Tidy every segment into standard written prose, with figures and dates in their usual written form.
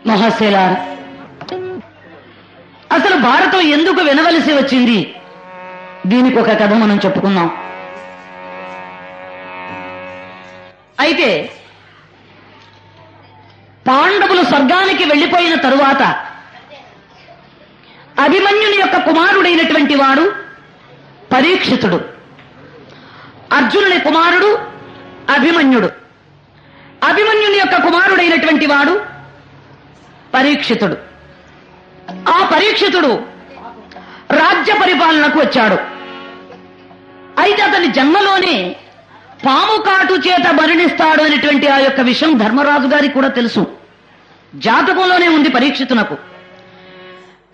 మహాశైలారా, అసలు భారతం ఎందుకు వినవలసి వచ్చింది? దీనికి ఒక కథ మనం చెప్పుకుందాం. అయితే పాండవులు స్వర్గానికి వెళ్లిపోయిన తరువాత అభిమన్యుని యొక్క కుమారుడైనటువంటి వాడు పరీక్షితుడు, అర్జునుని కుమారుడు అభిమన్యుడు. అభిమన్యుని యొక్క కుమారుడైనటువంటి వాడు పరీక్షితుడు. ఆ పరీక్షితుడు రాజ్య పరిపాలనకు వచ్చాడు. అయితే అతని జన్మలోనే పాము కాటు చేత మరణిస్తాడు అనేటువంటి ఆ యొక్క విషయం ధర్మరాజు గారికి కూడా తెలుసు. జాతకంలోనే ఉంది పరీక్షితునకు.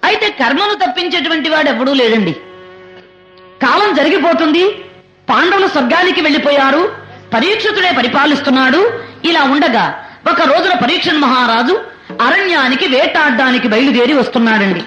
అయితే కర్మను తప్పించేటువంటి వాడు ఎవడూ లేడండి. కాలం జరిగిపోతుంది, పాండవులు స్వర్గానికి వెళ్లిపోయారు, పరీక్షితుడే పరిపాలిస్తున్నాడు. ఇలా ఉండగా ఒక రోజున పరీక్షణ్ మహారాజు అరణ్యానికి వేటాడడానికి బయలుదేరి వస్తున్నాడండి.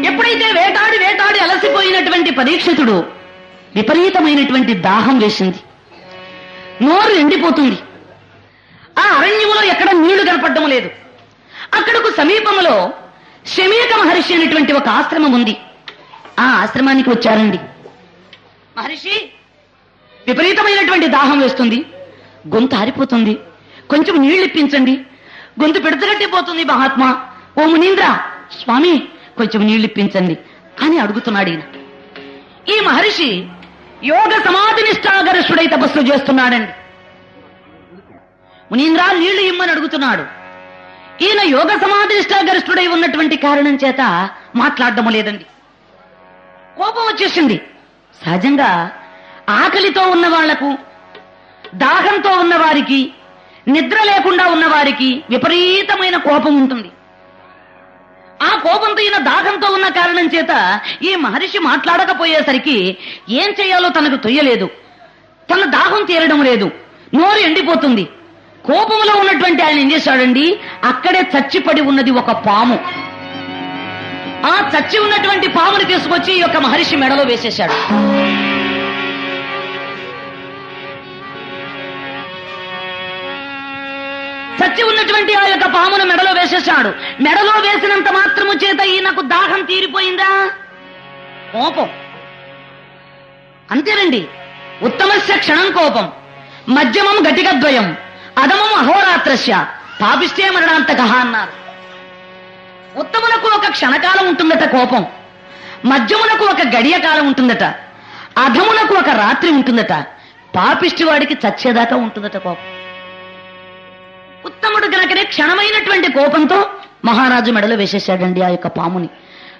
ఎప్పుడైతే వేటాడి వేటాడి అలసిపోయినటువంటి పరీక్షితుడు విపరీతమైనటువంటి దాహం వేసింది, నోరు ఎండిపోతుంది. ఆ అరణ్యములో ఎక్కడ నీళ్లు కనపడడం లేదు. అక్కడకు సమీపంలో శమీక మహర్షి అనేటువంటి ఒక ఆశ్రమం ఉంది. ఆ ఆశ్రమానికి వచ్చారండి. మహర్షి, విపరీతమైనటువంటి దాహం వేస్తుంది, గొంతు ఆరిపోతుంది, కొంచెం నీళ్లు ఇప్పించండి, గొంతు పెడతగట్టిపోతుంది మహాత్మా. ఓ మునీంద్ర, స్వామి కొంచెం నీళ్లు ఇప్పించండి అని అడుగుతున్నాడు ఈయన. ఈ మహర్షి యోగ సమాధి నిష్ఠాగరిష్ఠుడై తపస్సు చేస్తున్నాడండి. మునీంద్ర నీళ్లు ఇమ్మని అడుగుతున్నాడు. ఈయన యోగ సమాధి నిష్ఠాగరిష్ఠుడై ఉన్నటువంటి కారణం చేత మాట్లాడడం లేదండి. కోపం వచ్చేసింది. సహజంగా ఆకలితో ఉన్న వాళ్లకు, దాహంతో ఉన్నవారికి, నిద్ర లేకుండా ఉన్నవారికి విపరీతమైన కోపం ఉంటుంది. ఆ కోపంతో ఈయన దాహంతో ఉన్న కారణం చేత ఈ మహర్షి మాట్లాడకపోయేసరికి ఏం చేయాలో తనకు తొయ్యలేదు. తన దాహం తీరడం లేదు, నోరు ఎండిపోతుంది. కోపంలో ఉన్నటువంటి ఆయన ఏం చేశాడండి, అక్కడే చచ్చిపడి ఉన్నది ఒక పాము. ఆ చచ్చి ఉన్నటువంటి పాముని తీసుకొచ్చి ఈ యొక్క మహర్షి మెడలో వేసేశాడు. చచ్చి ఉన్నటువంటి ఆ యొక్క పామును మెడలో వేసేశాడు. మెడలో వేసినంత మాత్రము చేత ఈయనకు దాహం తీరిపోయిందా? కోపం అంతేనండి. ఉత్తమస్య క్షణం కోపం, మధ్యమం ఘటికద్వయం, అధమం అహోరాత్రస్య, పాపిష్టే మరణాంతకః అన్నారు. ఉత్తములకు ఒక క్షణకాలం ఉంటుందట కోపం, మధ్యమునకు ఒక గడియ కాలం ఉంటుందట, అధమునకు ఒక రాత్రి ఉంటుందట, పాపిష్టి వాడికి చచ్చేదాకా ఉంటుందట కోపం. ఉత్తముడు గనకనే క్షణమైనటువంటి కోపంతో మహారాజు మెడలో వేసేశాడండి ఆ యొక్క పాముని.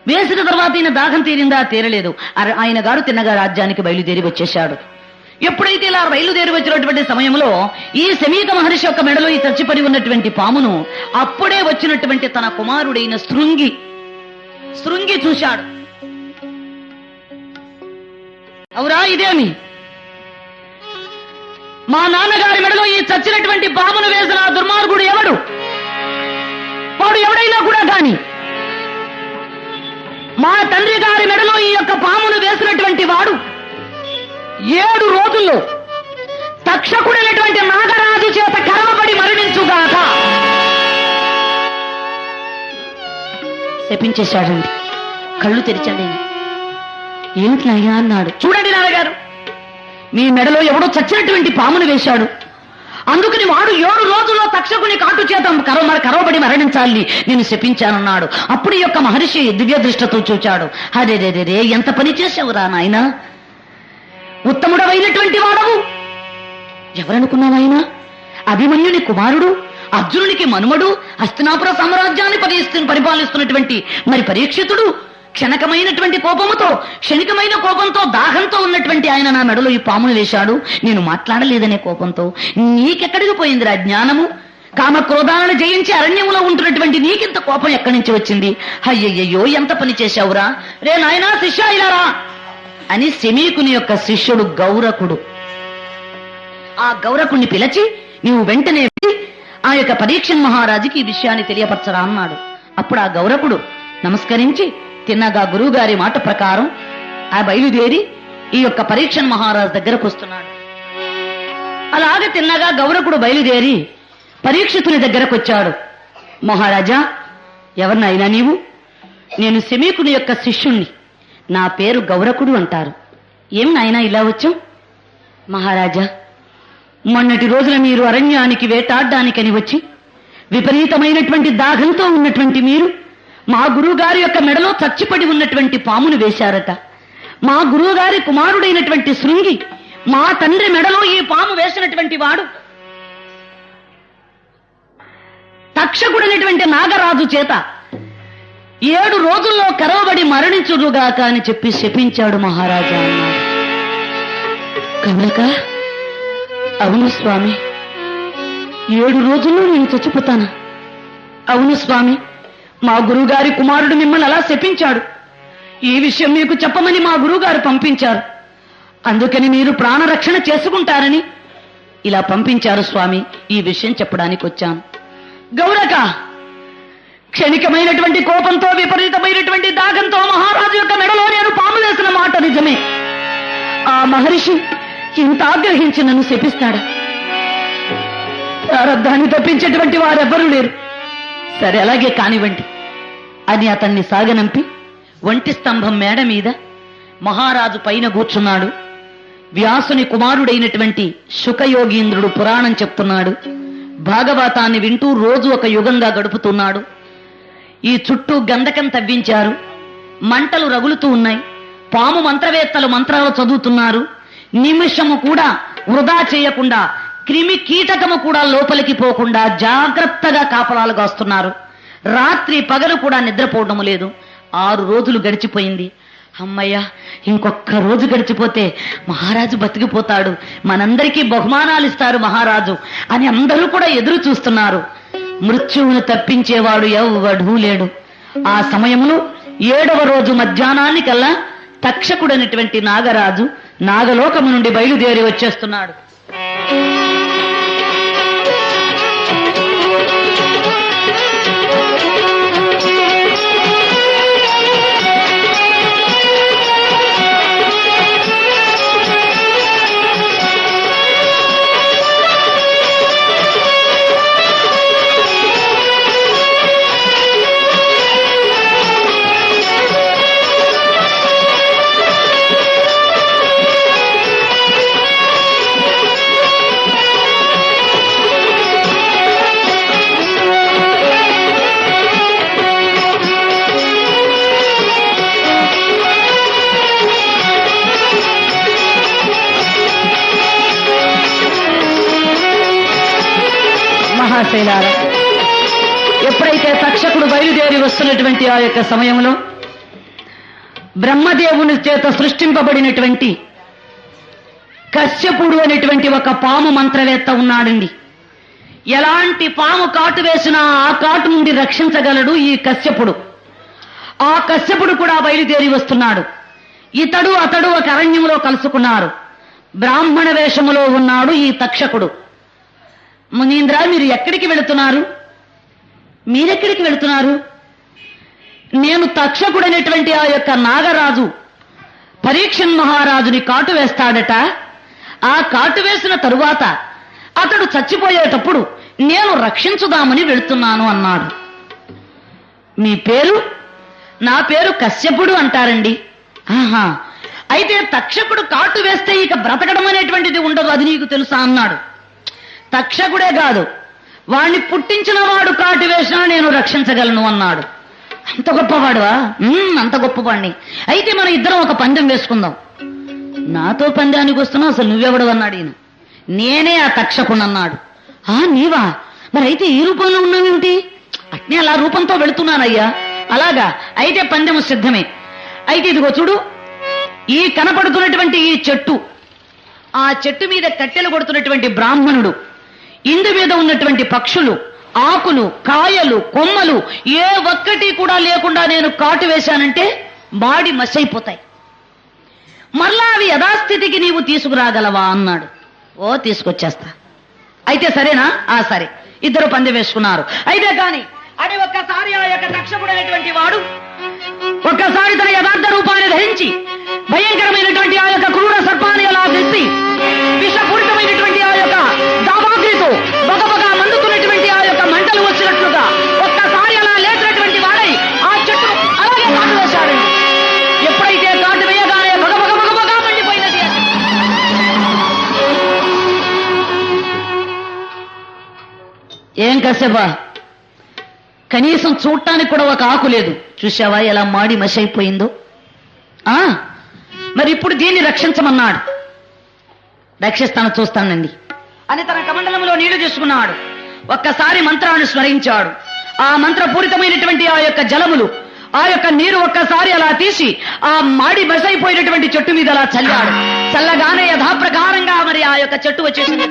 వేసిన తర్వాత ఈయన దాహం తీరిందా? తీరలేదు. ఆయన గారు తిన్నగా రాజ్యానికి బయలుదేరి వచ్చేశాడు. ఎప్పుడైతే ఇలా బయలుదేరి వచ్చినటువంటి సమయంలో ఈ శమీక మహర్షి యొక్క మెడలో ఈ చచ్చిపడి ఉన్నటువంటి పామును అప్పుడే వచ్చినటువంటి తన కుమారుడైన శృంగి చూశాడు. అవురా, ఇదేమి మా నాన్నగారి మెడలో ఈ చచ్చినటువంటి పామును వేసిన ఆ దుర్మార్గుడు ఎవడు? వాడు ఎవడైనా కూడా కాని మా తండ్రి గారి మెడలో ఈ యొక్క పామును వేసినటువంటి వాడు 7 రోజుల్లో తక్షకుడైనటువంటి నాగరాజు చేత కర్మపడి మరణించుగాక శపించేశాడండి. కళ్ళు తెరిచాడు. ఏమిటి నాయనా అన్నాడు. చూడండి నాన్నగారు, మీ మెడలో ఎవడో చచ్చినటువంటి పామును వేశాడు, అందుకని వాడు 7 రోజుల్లో తక్షకుని కాటు చేత కరవబడి మరణించాలి నేను శపించానన్నాడు. అప్పుడు ఈ యొక్క మహర్షి దివ్య దృష్టితో చూచాడు. అరే ఎంత పని చేసావురా నాయన, ఉత్తముడవైనటువంటి వాడవు. ఎవరనుకున్నావాయన? అభిమన్యుని కుమారుడు, అర్జునునికి మనుమడు, హస్తినాపుర సామ్రాజ్యాన్ని పరిపాలిస్తున్నటువంటి మరి పరీక్షితుడు, క్షణికమైనటువంటి కోపంతో దాహంతో ఉన్నటువంటి ఆయన నా మెడలో ఈ పామును వేశాడు, నేను మాట్లాడలేదనే కోపంతో. నీకెక్కడికి పోయిందిరా జ్ఞానము? కామక్రోధాలను జయించి అరణ్యములో ఉంటున్నటువంటి నీకింత కోపం ఎక్కడి నుంచి వచ్చింది? అయ్యయ్యో, ఎంత పని చేశావురా! రే నాయనా శిష్య ఇలారా అని శమీకుని యొక్క శిష్యుడు గౌరకుడు ఆ గౌరకుణ్ణి పిలిచి, నీవు వెంటనే ఆ యొక్క పరీక్షన్ మహారాజుకి ఈ విషయాన్ని తెలియపరచరా అన్నాడు. అప్పుడు ఆ గౌరకుడు నమస్కరించి తిన్నగా గురువు గారి మాట ప్రకారం ఆ బయలుదేరి ఈ యొక్క పరీక్షన్ మహారాజు దగ్గరకు వస్తున్నాడు. అలాగే తిన్నగా గౌరకుడు బయలుదేరి పరీక్షితుని దగ్గరకు వచ్చాడు. మహారాజా, ఎవరినైనా నీవు? నేను శమీకుని యొక్క శిష్యుణ్ణి, నా పేరు గౌరకుడు అంటారు. ఏం నాయనా ఇలా వచ్చాం? మహారాజా, మొన్నటి రోజున మీరు అరణ్యానికి వేటాడ్డానికని వచ్చి విపరీతమైనటువంటి దాహంతో ఉన్నటువంటి మీరు మా గురువుగారి యొక్క మెడలో చచ్చిపడి ఉన్నటువంటి పామును వేశారట. మా గురువుగారి కుమారుడైనటువంటి శృంగి మా తండ్రి మెడలో ఈ పాము వేసినటువంటి వాడు తక్షకుడైనటువంటి నాగరాజు చేత 7 రోజుల్లో కరవబడి మరణించుడుగాక అని చెప్పి శపించాడు మహారాజా అన్నాడు. కనుక అవును స్వామి, 7 రోజుల్లో నేను చచ్చిపోతాను. అవును స్వామి, మా గురువుగారి కుమారుడు మిమ్మల్ని అలా శపించాడు. ఈ విషయం మీకు చెప్పమని మా గురువుగారు పంపించారు. అందుకని మీరు ప్రాణరక్షణ చేసుకుంటారని ఇలా పంపించారు స్వామి. ఈ విషయం చెప్పడానికి వచ్చాను. గౌరక, క్షణికమైనటువంటి కోపంతో విపరీతమైనటువంటి దాగంతో మహారాజు యొక్క మెడలో నేను పాము వేసిన మాట నిజమే. ఆ మహర్షి ఇంత ఆగ్రహించి నన్ను శపిస్తాడా? ప్రారబ్ధాన్ని తప్పించేటువంటి వారెవ్వరూ లేరు. సరే, అలాగే కానివ్వండి అని అతన్ని సాగనంపి ఒంటి స్తంభం మేడ మీద మహారాజు పైన కూర్చున్నాడు. వ్యాసుని కుమారుడైనటువంటి శుకయోగీంద్రుడు పురాణం చెప్తున్నాడు. భాగవతాన్ని వింటూ రోజు ఒక యుగంగా గడుపుతున్నాడు. ఈ చుట్టూ గంధకం తవ్వించారు, మంటలు రగులుతూ ఉన్నాయి. పాము మంత్రవేత్తలు మంత్రాలు చదువుతున్నారు. నిమిషము కూడా వృధా చేయకుండా, క్రిమి కీటకము కూడా లోపలికి పోకుండా జాగ్రత్తగా కాపలాలు కాస్తున్నారు. రాత్రి పగలు కూడా నిద్రపోవడం లేదు. 6 రోజులు గడిచిపోయింది. అమ్మయ్య, ఇంకొక్క రోజు గడిచిపోతే మహారాజు బతికిపోతాడు, మనందరికీ బహుమానాలు ఇస్తారు మహారాజు అని అందరూ కూడా ఎదురు చూస్తున్నారు. మృత్యువును తప్పించేవాడు ఎవ్వడూ లేడు. ఆ సమయంలో 7వ రోజు మధ్యాహ్నానికల్లా తక్షకుడైనటువంటి నాగరాజు నాగలోకము నుండి బయలుదేరి వచ్చేస్తున్నాడు. మహాశైలారా, ఎప్పుడైతే తక్షకుడు బయలుదేరి వస్తున్నటువంటి ఆ యొక్క సమయంలో బ్రహ్మదేవుని చేత సృష్టింపబడినటువంటి కశ్యపుడు అనేటువంటి ఒక పాము మంత్రవేత్త ఉన్నాడండి. ఎలాంటి పాము కాటు వేసినా ఆ కాటు నుండి రక్షించగలడు ఈ కశ్యపుడు. ఆ కశ్యపుడు కూడా బయలుదేరి వస్తున్నాడు. అతడు ఒక అరణ్యంలో కలుసుకున్నారు. బ్రాహ్మణ వేషములో ఉన్నాడు ఈ తక్షకుడు. మునీంద్ర, మీరు ఎక్కడికి వెళుతున్నారు? మీరెక్కడికి వెళుతున్నారు? నేను తక్షకుడైనటువంటి ఆ యొక్క నాగరాజు పరీక్షన్ మహారాజుని కాటు వేస్తాడట. ఆ కాటు వేసిన తరువాత అతడు చచ్చిపోయేటప్పుడు నేను రక్షించుదామని వెళుతున్నాను అన్నాడు. మీ పేరు? నా పేరు కశ్యపుడు అంటారండి. ఆహా, అయితే తక్షకుడు కాటు వేస్తే ఇక బ్రతకడం అనేటువంటిది ఉండదు, అది నీకు తెలుసా అన్నాడు. తక్షకుడే కాదు, వాణ్ణి పుట్టించిన వాడు కాటు వేసినా నేను రక్షించగలను అన్నాడు. అంత గొప్పవాడువా? అంత గొప్పవాడిని. అయితే మన ఇద్దరం ఒక పందెం వేసుకుందాం. నాతో పందానికి వస్తున్నావు, అసలు నువ్వెవడు అన్నాడు ఈయన. నేనే ఆ తక్షకుడు అన్నాడు. నీవా? మరి అయితే ఈ రూపంలో ఉన్నావేమిటి? అట్నే అలా రూపంతో వెళుతున్నానయ్యా. అలాగా, అయితే పందెము సిద్ధమే. అయితే ఇదిగో చూడు, ఈ కనపడుతున్నటువంటి ఈ చెట్టు, ఆ చెట్టు మీద కట్టెలు కొడుతున్నటువంటి బ్రాహ్మణుడు, ఇందు మీద ఉన్నటువంటి పక్షులు, ఆకులు, కాయలు, కొమ్మలు ఏ ఒక్కటి కూడా లేకుండా నేను కాటు వేశానంటే మాడి మసైపోతాయి. మరలా అవి యథాస్థితికి నీవు తీసుకురాగలవా అన్నాడు. ఓ తీసుకొచ్చేస్తా. అయితే సరేనా? సరే. ఇద్దరు పందెం వేసుకున్నారు. అయితే కాని అని ఒక్కసారి ఆ యొక్క తక్షకుడు అనేటువంటి వాడు ఒక్కసారి తన యథార్థ రూపాన్ని ధరించి భయంకరమైనటువంటి ఆ యొక్క క్రూర సర్పాన్ని అలా తెచ్చి విషపూరితమైనటువంటి ఆ యొక్క దావాగ్నితో బగబగా మండుతున్నటువంటి ఆ యొక్క మంటలు వచ్చినట్లుగా ఒక్కసారి అలా లేచినటువంటి వాడై ఆ చెట్టు అలాగే కాటు వేశాడండి. ఎప్పుడైతే కాటు వేయగానే బగబగ బగబగా మండిపోయినది. ఏం కశ్యపా, కనీసం చూడటానికి కూడా ఒక ఆకు లేదు. చూశావా ఎలా మాడి మసైపోయిందో? మరి ఇప్పుడు దీన్ని రక్షించమన్నాడు. రక్షిస్తాను, చూస్తానండి అని తన కమండలంలో నీళ్లు తీసుకున్నాడు. ఒక్కసారి మంత్రాన్ని స్మరించాడు. ఆ మంత్రపూరితమైనటువంటి ఆ యొక్క జలములు, ఆ యొక్క నీరు ఒక్కసారి అలా తీసి ఆ మాడి మసైపోయినటువంటి చెట్టు మీద అలా చల్లాడు. చల్లగానే యథాప్రకారంగా మరి ఆ యొక్క చెట్టు వచ్చేసింది.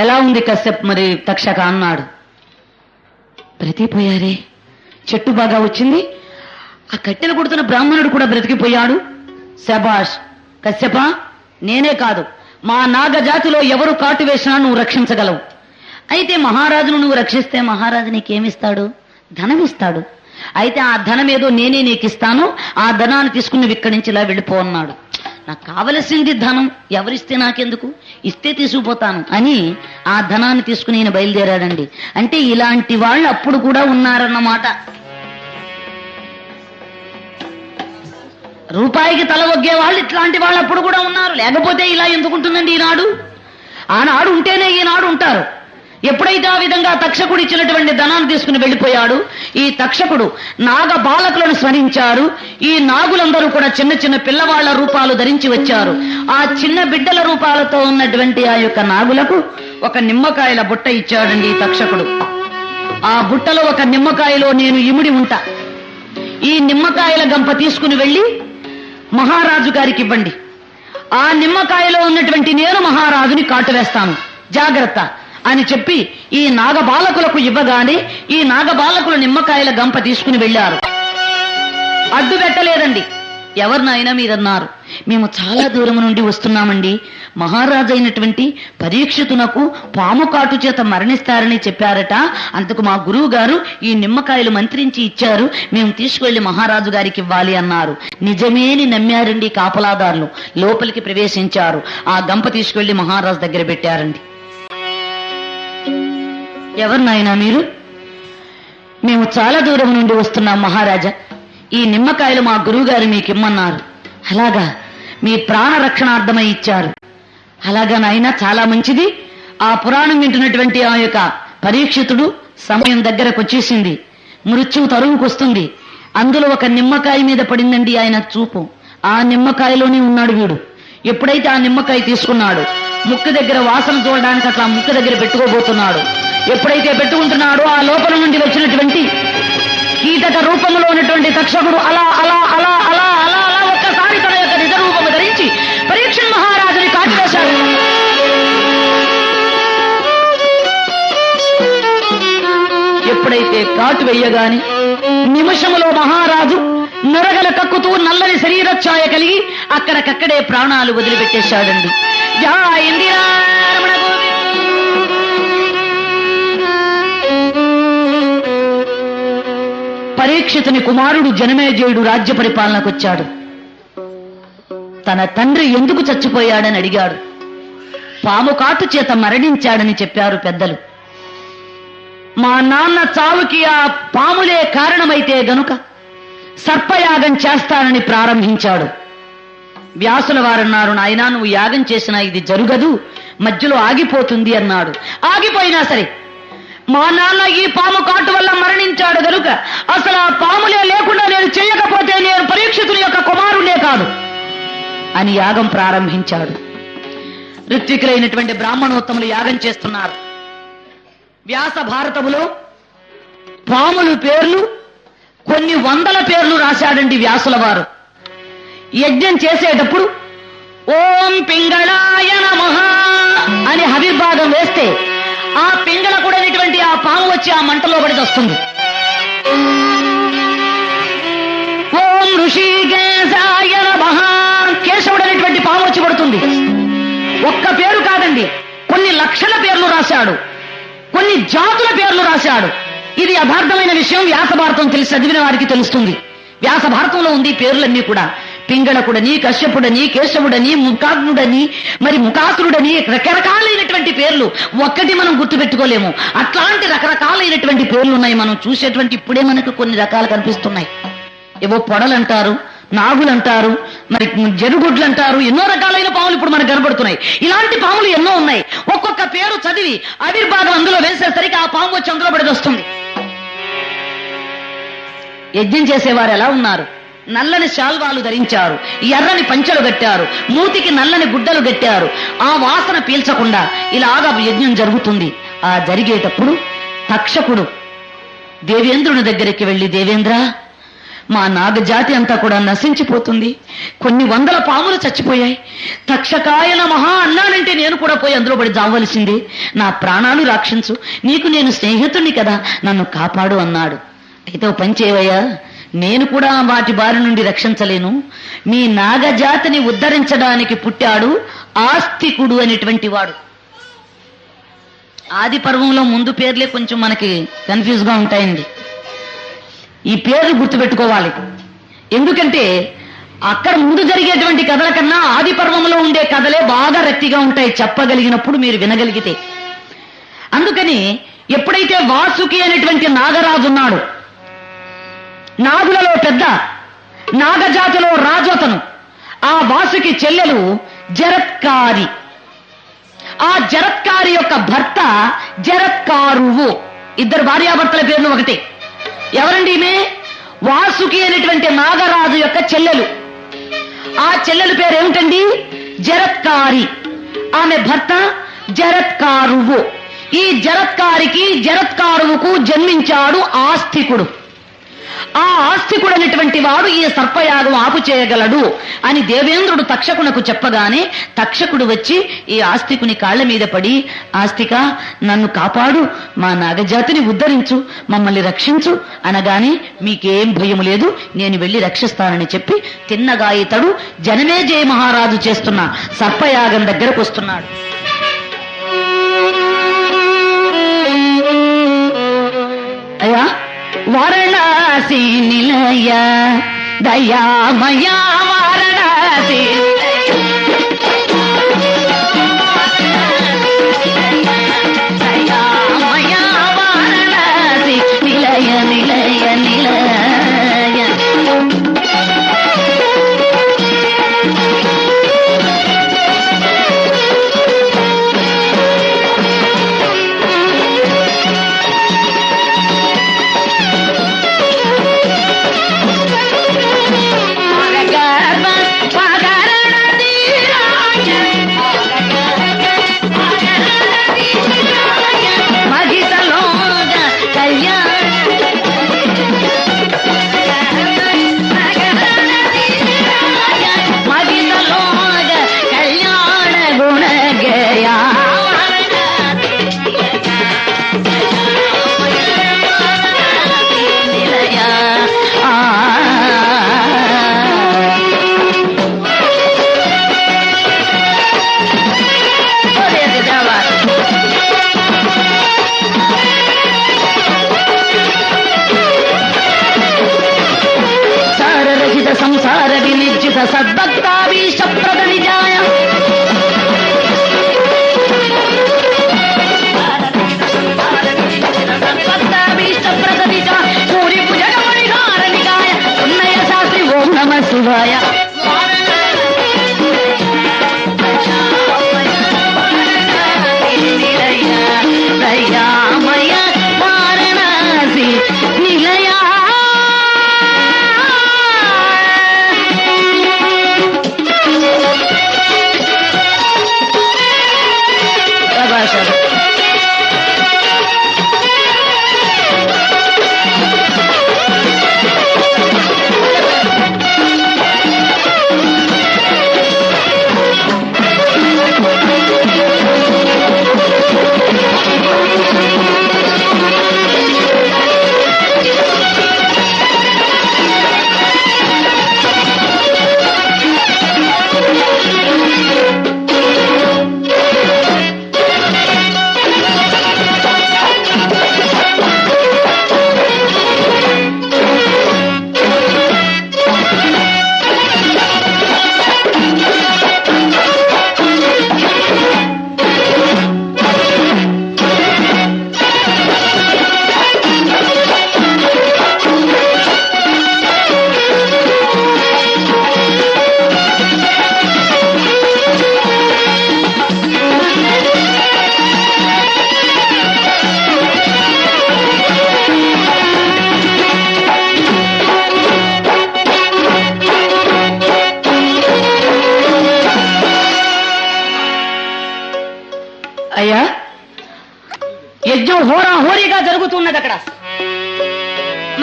ఎలా ఉంది కశ్యప్ మరి తక్షక అన్నాడు. బ్రతికిపోయారే, చెట్టు బాగా వచ్చింది. ఆ కట్టెలు కొడుతున్న బ్రాహ్మణుడు కూడా బ్రతికిపోయాడు. శభాష్ కశ్యప, నేనే కాదు మా నాగజాతిలో ఎవరు కాటు వేసినా నువ్వు రక్షించగలవు. అయితే మహారాజును నువ్వు రక్షిస్తే మహారాజు నీకేమిస్తాడు? ధనం ఇస్తాడు. అయితే ఆ ధనం ఏదో నేనే నీకు ఇస్తాను, ఆ ధనాన్ని తీసుకుని ఇక్కడి నుంచి ఇలా వెళ్ళిపో అన్నాడు. నాకు కావలసింది ధనం, ఎవరిస్తే నాకెందుకు, ఇస్తే తీసుకుపోతాను అని ఆ ధనాన్ని తీసుకుని ఈయన బయలుదేరాడండి. అంటే ఇలాంటి వాళ్ళు అప్పుడు కూడా ఉన్నారన్నమాట. రూపాయికి తల ఒగ్గే వాళ్ళు ఇట్లాంటి వాళ్ళు అప్పుడు కూడా ఉన్నారు. లేకపోతే ఇలా ఎందుకుంటుందండి ఈనాడు? ఆనాడు ఉంటేనే ఈనాడు ఉంటారు. ఎప్పుడైతే ఆ విధంగా తక్షకుడు ఇచ్చినటువంటి ధనాన్ని తీసుకుని వెళ్ళిపోయాడు, ఈ తక్షకుడు నాగ బాలకులను స్మరించారు. ఈ నాగులందరూ కూడా చిన్న చిన్న పిల్లవాళ్ల రూపాలు ధరించి వచ్చారు. ఆ చిన్న బిడ్డల రూపాలతో ఉన్నటువంటి ఆ యొక్క నాగులకు ఒక నిమ్మకాయల బుట్ట ఇచ్చాడండి ఈ తక్షకుడు. ఆ బుట్టలో ఒక నిమ్మకాయలో నేను ఇమిడి ఉంటా. ఈ నిమ్మకాయల గంప తీసుకుని వెళ్ళి మహారాజు గారికి ఇవ్వండి. ఆ నిమ్మకాయలో ఉన్నటువంటి నేను మహారాజుని కాటు వేస్తాను, జాగ్రత్త అని చెప్పి ఈ నాగబాలకులకు ఇవ్వగానే ఈ నాగబాలకులు నిమ్మకాయల గంప తీసుకుని వెళ్ళారు. అడ్డు పెట్టలేదండి. ఎవరినైనా మీరన్నారు, మేము చాలా దూరం నుండి వస్తున్నామండి, మహారాజు అయినటువంటి పరీక్షితునకు పాము కాటు చేత మరణిస్తారని చెప్పారట. అందుకు మా గురువు గారు ఈ నిమ్మకాయలు మంత్రించి ఇచ్చారు, మేము తీసుకువెళ్లి మహారాజు గారికి ఇవ్వాలి అన్నారు. నిజమేని నమ్మారండి కాపలాదారులు. లోపలికి ప్రవేశించారు. ఆ గంప తీసుకువెళ్లి మహారాజు దగ్గర పెట్టారండి. ఎవరినైనా మీరు? మేము చాలా దూరం నుండి వస్తున్నాం మహారాజా, ఈ నిమ్మకాయలు మా గురువు గారు మీకు ఇమ్మన్నారు. అలాగా, మీ ప్రాణ రక్షణార్థమై ఇచ్చారు. అలాగా నాయనా, చాలా మంచిది. ఆ పురాణం వింటున్నటువంటి ఆ యొక్క పరీక్షితుడు సమయం దగ్గరకు వచ్చేసింది. మృత్యువు తరువుకొస్తుంది. అందులో ఒక నిమ్మకాయ మీద పడిందండి ఆయన చూపు. ఆ నిమ్మకాయలోనే ఉన్నాడు వీడు. ఎప్పుడైతే ఆ నిమ్మకాయ తీసుకున్నాడు, ముక్కు దగ్గర వాసన చూడడానికి అట్లా ముక్కు దగ్గర పెట్టుకోబోతున్నాడు. ఎప్పుడైతే పెట్టుకుంటున్నాడో ఆ లోపల నుండి వచ్చినటువంటి కీటక రూపంలో ఉన్నటువంటి తక్షకుడు అలా అలా అలా అలా అలా అలా ఒక్కసారి తన యొక్క నిజ రూపము ధరించి పరీక్ష మహారాజుని కాటు వేశాడు. ఎప్పుడైతే కాటు వేయగాని నిమిషములో మహారాజు నొరగల కక్కుతూ నల్లని శరీర ఛాయ కలిగి అక్కడికక్కడే ప్రాణాలు వదిలిపెట్టేశాడండి. జై ఇందిరారమణ గోవింద. పరీక్షితుని కుమారుడు జనమేజయుడు రాజ్య పరిపాలనకు వచ్చాడు. తన తండ్రి ఎందుకు చచ్చిపోయాడని అడిగాడు. పాము కాటు చేత మరణించాడని చెప్పారు పెద్దలు. మా నాన్న చావుకి ఆ పాములే కారణమైతే గనుక సర్పయాగం చేస్తానని ప్రారంభించాడు. వ్యాసుల వారన్నారు, నాయనా నువ్వు యాగం చేసినా ఇది జరుగదు, మధ్యలో ఆగిపోతుంది అన్నాడు. ఆగిపోయినా సరే మా నాన్న ఈ పాము కాటు వల్ల మరణించాడు గనుక అసలు ఆ పాములే లేకుండా నేను చేయకపోతే నేను పరీక్షితుని యొక్క కుమారుడే కాదు అని యాగం ప్రారంభించాడు. ఋత్వికులైనటువంటి బ్రాహ్మణోత్తములు యాగం చేస్తున్నారు. వ్యాస భారతములో పాములు పేర్లు కొన్ని వందల పేర్లు రాశాడండి వ్యాసుల వారు. యజ్ఞం చేసేటప్పుడు ఓం పింగళాయ నమః అని హవిర్భాగం వేస్తే ఆ పింగళ కూడా ఆ పాము వచ్చి ఆ మంటలో పడి వస్తుంది. ఓం ఋషికేశాయ నమః కేశవుడు అనేటువంటి పాము వచ్చి పడుతుంది. ఒక్క పేరు కాదండి, కొన్ని లక్షల పేర్లు రాశాడు, కొన్ని జాతుల పేర్లు రాశాడు. ఇది యథార్థమైన విషయం. వ్యాస భారతం తెలిసి చదివిన వారికి తెలుస్తుంది. వ్యాస భారతంలో ఉంది పేర్లన్నీ కూడా. పింగళకుడని, కశ్యపుడని, కేశవుడని, ముఖాగ్నుడని, మరి ముఖాసురుడని రకరకాలైనటువంటి పేర్లు ఒక్కటి మనం గుర్తుపెట్టుకోలేము. అట్లాంటి రకరకాలైనటువంటి పేర్లు ఉన్నాయి. మనం చూసేటువంటి ఇప్పుడే మనకు కొన్ని రకాలు కనిపిస్తున్నాయి. ఏవో పొడలంటారు, నాగులంటారు, మరి జరుగుడ్లు అంటారు, ఎన్నో రకాలైన పాములు ఇప్పుడు మనకు కనబడుతున్నాయి. ఇలాంటి పాములు ఎన్నో ఉన్నాయి. ఒక్కొక్క పేరు చదివి ఆవిర్భాగం అందులో వేసేసరికి ఆ పాము వచ్చి అందులో పడి వస్తుంది. యజ్ఞం చేసేవారు ఎలా ఉన్నారు? నల్లని శాల్వాలు ధరించారు, ఎర్రని పంచెలు కట్టారు, మూతికి నల్లని గుడ్డలు కట్టారు. ఆ వాసన పీల్చకుండా ఇలాగా యజ్ఞం జరుగుతుంది. ఆ జరిగేటప్పుడు తక్షకుడు దేవేంద్రుని దగ్గరికి వెళ్లి, దేవేంద్ర, మా నాగజాతి అంతా కూడా నశించిపోతుంది, కొన్ని వందల పాములు చచ్చిపోయాయి, తక్షకాయ నమః అన్నానంటే నేను కూడా పోయి అందులో పడి జావలసింది, నా ప్రాణాలు రక్షించు, నీకు నేను స్నేహితుణ్ణి కదా, నన్ను కాపాడు అన్నాడు. అయితే ఓ పని చేయవయ్యా, నేను కూడా వాటి బారి నుండి రక్షించలేను, మీ నాగజాతిని ఉద్ధరించడానికి పుట్టాడు ఆస్తికుడు అనేటువంటి వాడు. ఆది పర్వంలో ముందు పేర్లే కొంచెం మనకి కన్ఫ్యూజ్ గా ఉంటాయండి. ఈ పేర్లు గుర్తుపెట్టుకోవాలి. ఎందుకంటే అక్కడ ముందు జరిగేటువంటి కథల కన్నా ఆది పర్వంలో ఉండే కథలే బాగా రక్తిగా ఉంటాయి, చెప్పగలిగినప్పుడు మీరు వినగలిగితే. అందుకని ఎప్పుడైతే వాసుకి అనేటువంటి నాగరాజు ఉన్నాడు, నాగులలో పెద్ద, నాగజాతిలో రాజోతను, ఆ వాసుకి చెల్లెలు జరత్కారి. ఆ జరత్కారి యొక్క భర్త జరత్కారువు. ఇద్దరు భార్యాభర్తల పేర్లు ఒకటే. ఎవరండి ఈమె? వాసుకి అనేటువంటి నాగరాజు యొక్క చెల్లెలు. ఆ చెల్లెలు పేరు ఏమిటండి? జరత్కారి. ఆమె భర్త జరత్కారువు. ఈ జరత్కారికి జరత్కారువుకు జన్మించాడు ఆస్తికుడు. ఆ ఆస్తికుడు అనేటువంటి వాడు ఈ సర్పయాగం ఆపు చేయగలడు అని దేవేంద్రుడు తక్షకునకు చెప్పగానే తక్షకుడు వచ్చి ఈ ఆస్తికుని కాళ్ల మీద పడి, ఆస్తిక, నన్ను కాపాడు, మా నాగజాతిని ఉద్ధరించు, మమ్మల్ని రక్షించు అనగానే, మీకేం భయం లేదు, నేను వెళ్లి రక్షిస్తానని చెప్పి తిన్నగా ఇతడు జనమేజయ మహారాజు చేస్తున్న సర్పయాగం దగ్గరకు వస్తున్నాడు. అయ్యా, వారణాసి నిలయ దయామయా వారణాసి దయామయా వారణాసి నిలయ నిలయ నిలయ.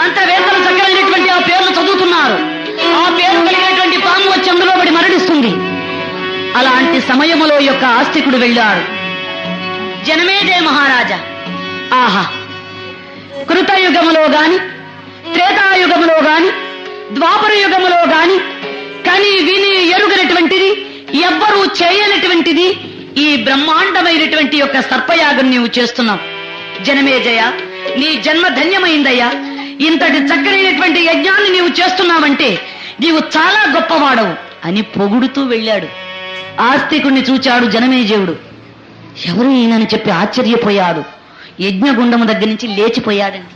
మంత్రవేత్తలు చక్కనైనటువంటి ఆ పేర్లు చదువుతున్నారు. ఆ పేరు కలిగినటువంటి పాము వచ్చి అందులో పడి మరణిస్తుంది. అలాంటి సమయములో యొక్క ఆస్తికుడు వెళ్ళాడు. జనమేజయ మహారాజా, ఆహా, కృతయుగములో గాని, త్రేతాయుగములో గాని, ద్వాపర యుగములో గాని కని విని ఎరుగనటువంటిది, ఎవ్వరూ చేయనటువంటిది ఈ బ్రహ్మాండమైనటువంటి యొక్క సర్పయాగం నీవు చేస్తున్నావు. జనమేజయ, నీ జన్మ ధన్యమైందయ్యా. ఇంతటి చక్కనైనటువంటి యజ్ఞాన్ని నీవు చేస్తున్నావంటే నీవు చాలా గొప్పవాడవు అని పొగుడుతూ వెళ్ళాడు. ఆస్తికుణ్ణి చూచాడు జనమేజయుడు. ఎవరు ఈయనని చెప్పి ఆశ్చర్యపోయాడు. యజ్ఞగుండము దగ్గర నుంచి లేచిపోయాడండి.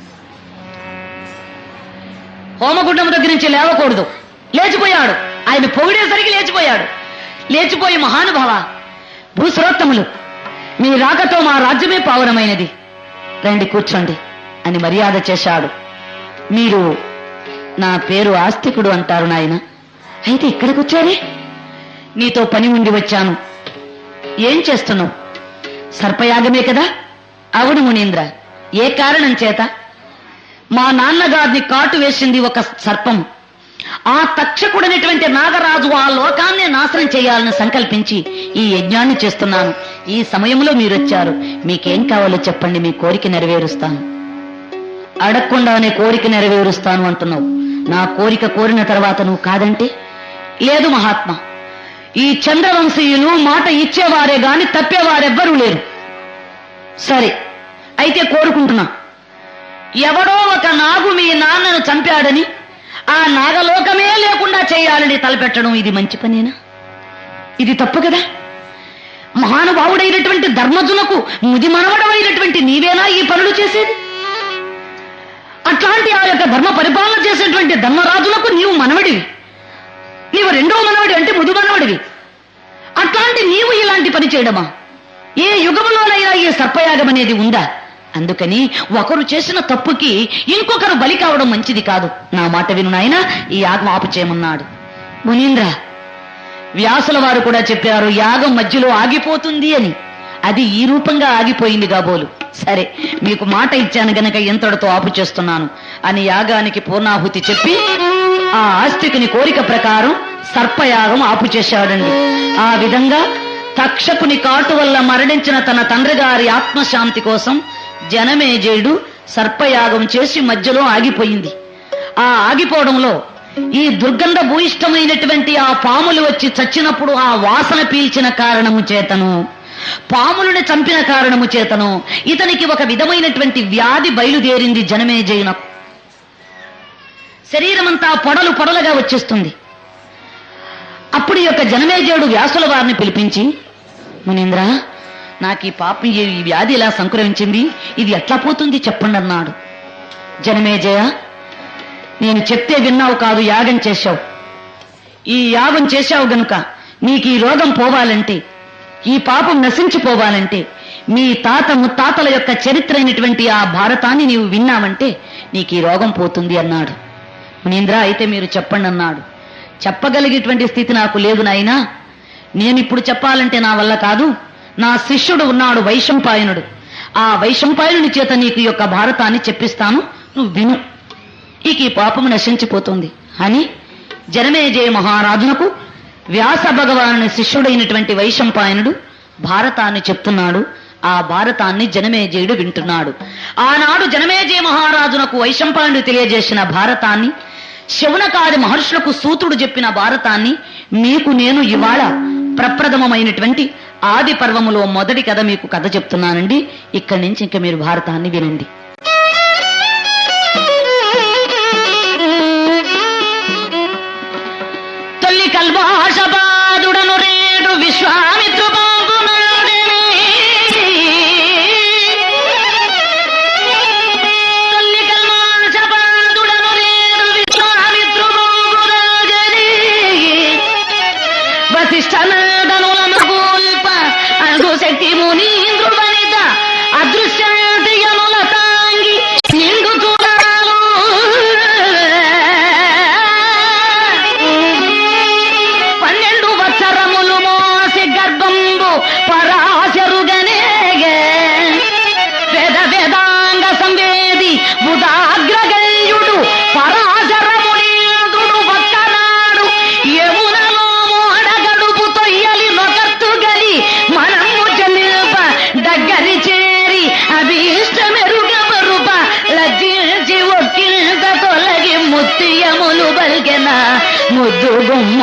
హోమగుండము దగ్గర నుంచి లేవకూడదు, లేచిపోయాడు. ఆయన పొగిడేసరికి లేచిపోయాడు. లేచిపోయి, మహానుభావ, భూశ్రోత్తములు, మీ రాకతో మా రాజ్యమే పావనమైనది, రండి కూర్చోండి అని మర్యాద చేశాడు. మీరు నా పేరు ఆస్తికుడు అంటారు నాయన, అయితే ఇక్కడికి వచ్చారే? నీతో పని ఉండి వచ్చాను. ఏం చేస్తున్నావు? సర్పయాగమే కదా? అవును మునీంద్ర. ఏ కారణం చేత? మా నాన్నగారిని కాటు వేసింది ఒక సర్పం. ఆ తక్షకుడనేటువంటి నాగరాజు ఆ లోకాన్నే నాశనం చేయాలని సంకల్పించి ఈ యజ్ఞాన్ని చేస్తున్నాను. ఈ సమయంలో మీరొచ్చారు. మీకేం కావాలో చెప్పండి, మీ కోరిక నెరవేరుస్తాను. అడగకుండానే కోరిక నెరవేరుస్తాను అంటున్నావు. నా కోరిక కోరిన తర్వాత నువ్వు కాదంటే? లేదు మహాత్మా, ఈ చంద్రవంశీయులు మాట ఇచ్చేవారే గాని తప్పేవారెవ్వరూ లేరు. సరే, అయితే కోరుకుంటున్నా, ఎవడో ఒక నాగు మీ నాన్నను చంపాడని ఆ నాగలోకమే లేకుండా చేయాలని తలపెట్టడం ఇది మంచి పనేనా? ఇది తప్పు కదా? మహానుభావుడైనటువంటి ధర్మజులకు ముది మనవడమైనటువంటి నీవేనా ఈ పనులు చేసేది? అట్లాంటి ఆ యొక్క ధర్మ పరిపాలన చేసేటువంటి ధర్మరాజులకు నీవు మనవడివి, నీవు రెండో మనవడి అంటే ముది మనవడివి. అట్లాంటి నీవు ఇలాంటి పని చేయడమా? ఏ యుగంలోనైనా ఈ సర్పయాగం అనేది ఉందా? అందుకని ఒకరు చేసిన తప్పుకి ఇంకొకరు బలి కావడం మంచిది కాదు. నా మాట విను నాయన, ఈ యాగం ఆపు చేయమన్నాడు. మునీంద్ర, వ్యాసుల వారు కూడా చెప్పారు యాగం మధ్యలో ఆగిపోతుంది అని. అది ఈ రూపంగా ఆగిపోయింది కాబోలు. సరే, మీకు మాట ఇచ్చాను గనక ఎంతటితో ఆపు చేస్తున్నాను అని యాగానికి పూర్ణాహుతి చెప్పి ఆ ఆస్తికుని కోరిక ప్రకారం సర్పయాగం ఆపు చేశాడండి. ఆ విధంగా తక్షకుని కాటు వల్ల మరణించిన తన తండ్రి గారి ఆత్మశాంతి కోసం జనమేజయుడు సర్పయాగం చేసి మధ్యలో ఆగిపోయింది. ఆ ఆగిపోవడంలో ఈ దుర్గంధ భూయిష్టమైనటువంటి ఆ పాములు వచ్చి చచ్చినప్పుడు ఆ వాసన పీల్చిన కారణము చేతను, పాములను చంపిన కారణము చేతను ఇతనికి ఒక విధమైనటువంటి వ్యాధి బయలుదేరింది. జనమేజయునకు శరీరమంతా పొడలు పొడలుగా వచ్చేస్తుంది. అప్పుడు ఈ యొక్క జనమేజయుడు వ్యాసుల వారిని పిలిపించి, మునీంద్ర, నాకు ఈ పాపం ఈ వ్యాధి ఇలా సంక్రమించింది, ఇది ఎట్లా పోతుంది చెప్పండి అన్నాడు. జనమేజయ, నేను చెప్తే విన్నావు కాదు, యాగం చేశావు. ఈ యాగం చేశావు గనుక నీకు ఈ రోగం పోవాలంటే, ఈ పాపం నశించిపోవాలంటే, మీ తాత ముత్తాతల యొక్క చరిత్ర అయినటువంటి ఆ భారతాన్ని నీవు విన్నావంటే నీకు ఈ రోగం పోతుంది అన్నాడు. మునీంద్ర, అయితే మీరు చెప్పండి అన్నాడు. చెప్పగలిగేటువంటి స్థితి నాకు లేదు నాయనా, నేను ఇప్పుడు చెప్పాలంటే నా వల్ల కాదు. నా శిష్యుడు ఉన్నాడు వైశంపాయనుడు, ఆ వైశంపాయనుని చేత నీకు ఈ యొక్క భారతాన్ని చెప్పిస్తాను, నువ్వు విను, ఇక ఈ పాపము నశించిపోతుంది అని జనమేజయ మహారాజునకు వ్యాస భగవానుని శిష్యుడైనటువంటి వైశంపాయనుడు భారతాన్ని చెప్తున్నాడు. ఆ భారతాన్ని జనమేజయుడు వింటున్నాడు. ఆనాడు జనమేజయ మహారాజునకు వైశంపాయనుడు తెలియజేసిన భారతాన్ని, శౌనకాది మహర్షులకు సూతుడు చెప్పిన భారతాన్ని మీకు నేను ఇవాళ ప్రప్రథమమైనటువంటి ఆది పర్వములో మొదటి కథ మీకు కథ చెప్తున్నానండి. ఇక్కడి నుంచి ఇంకా మీరు భారతాన్ని వినండి. తల్లి కల్వాషపాదుడను రేడు విశ్వామిత్రు శక్తి మునీంద్రు వనిత అదృశ్య ముత్యములు బల్గెన ముద్దు గుమ్మ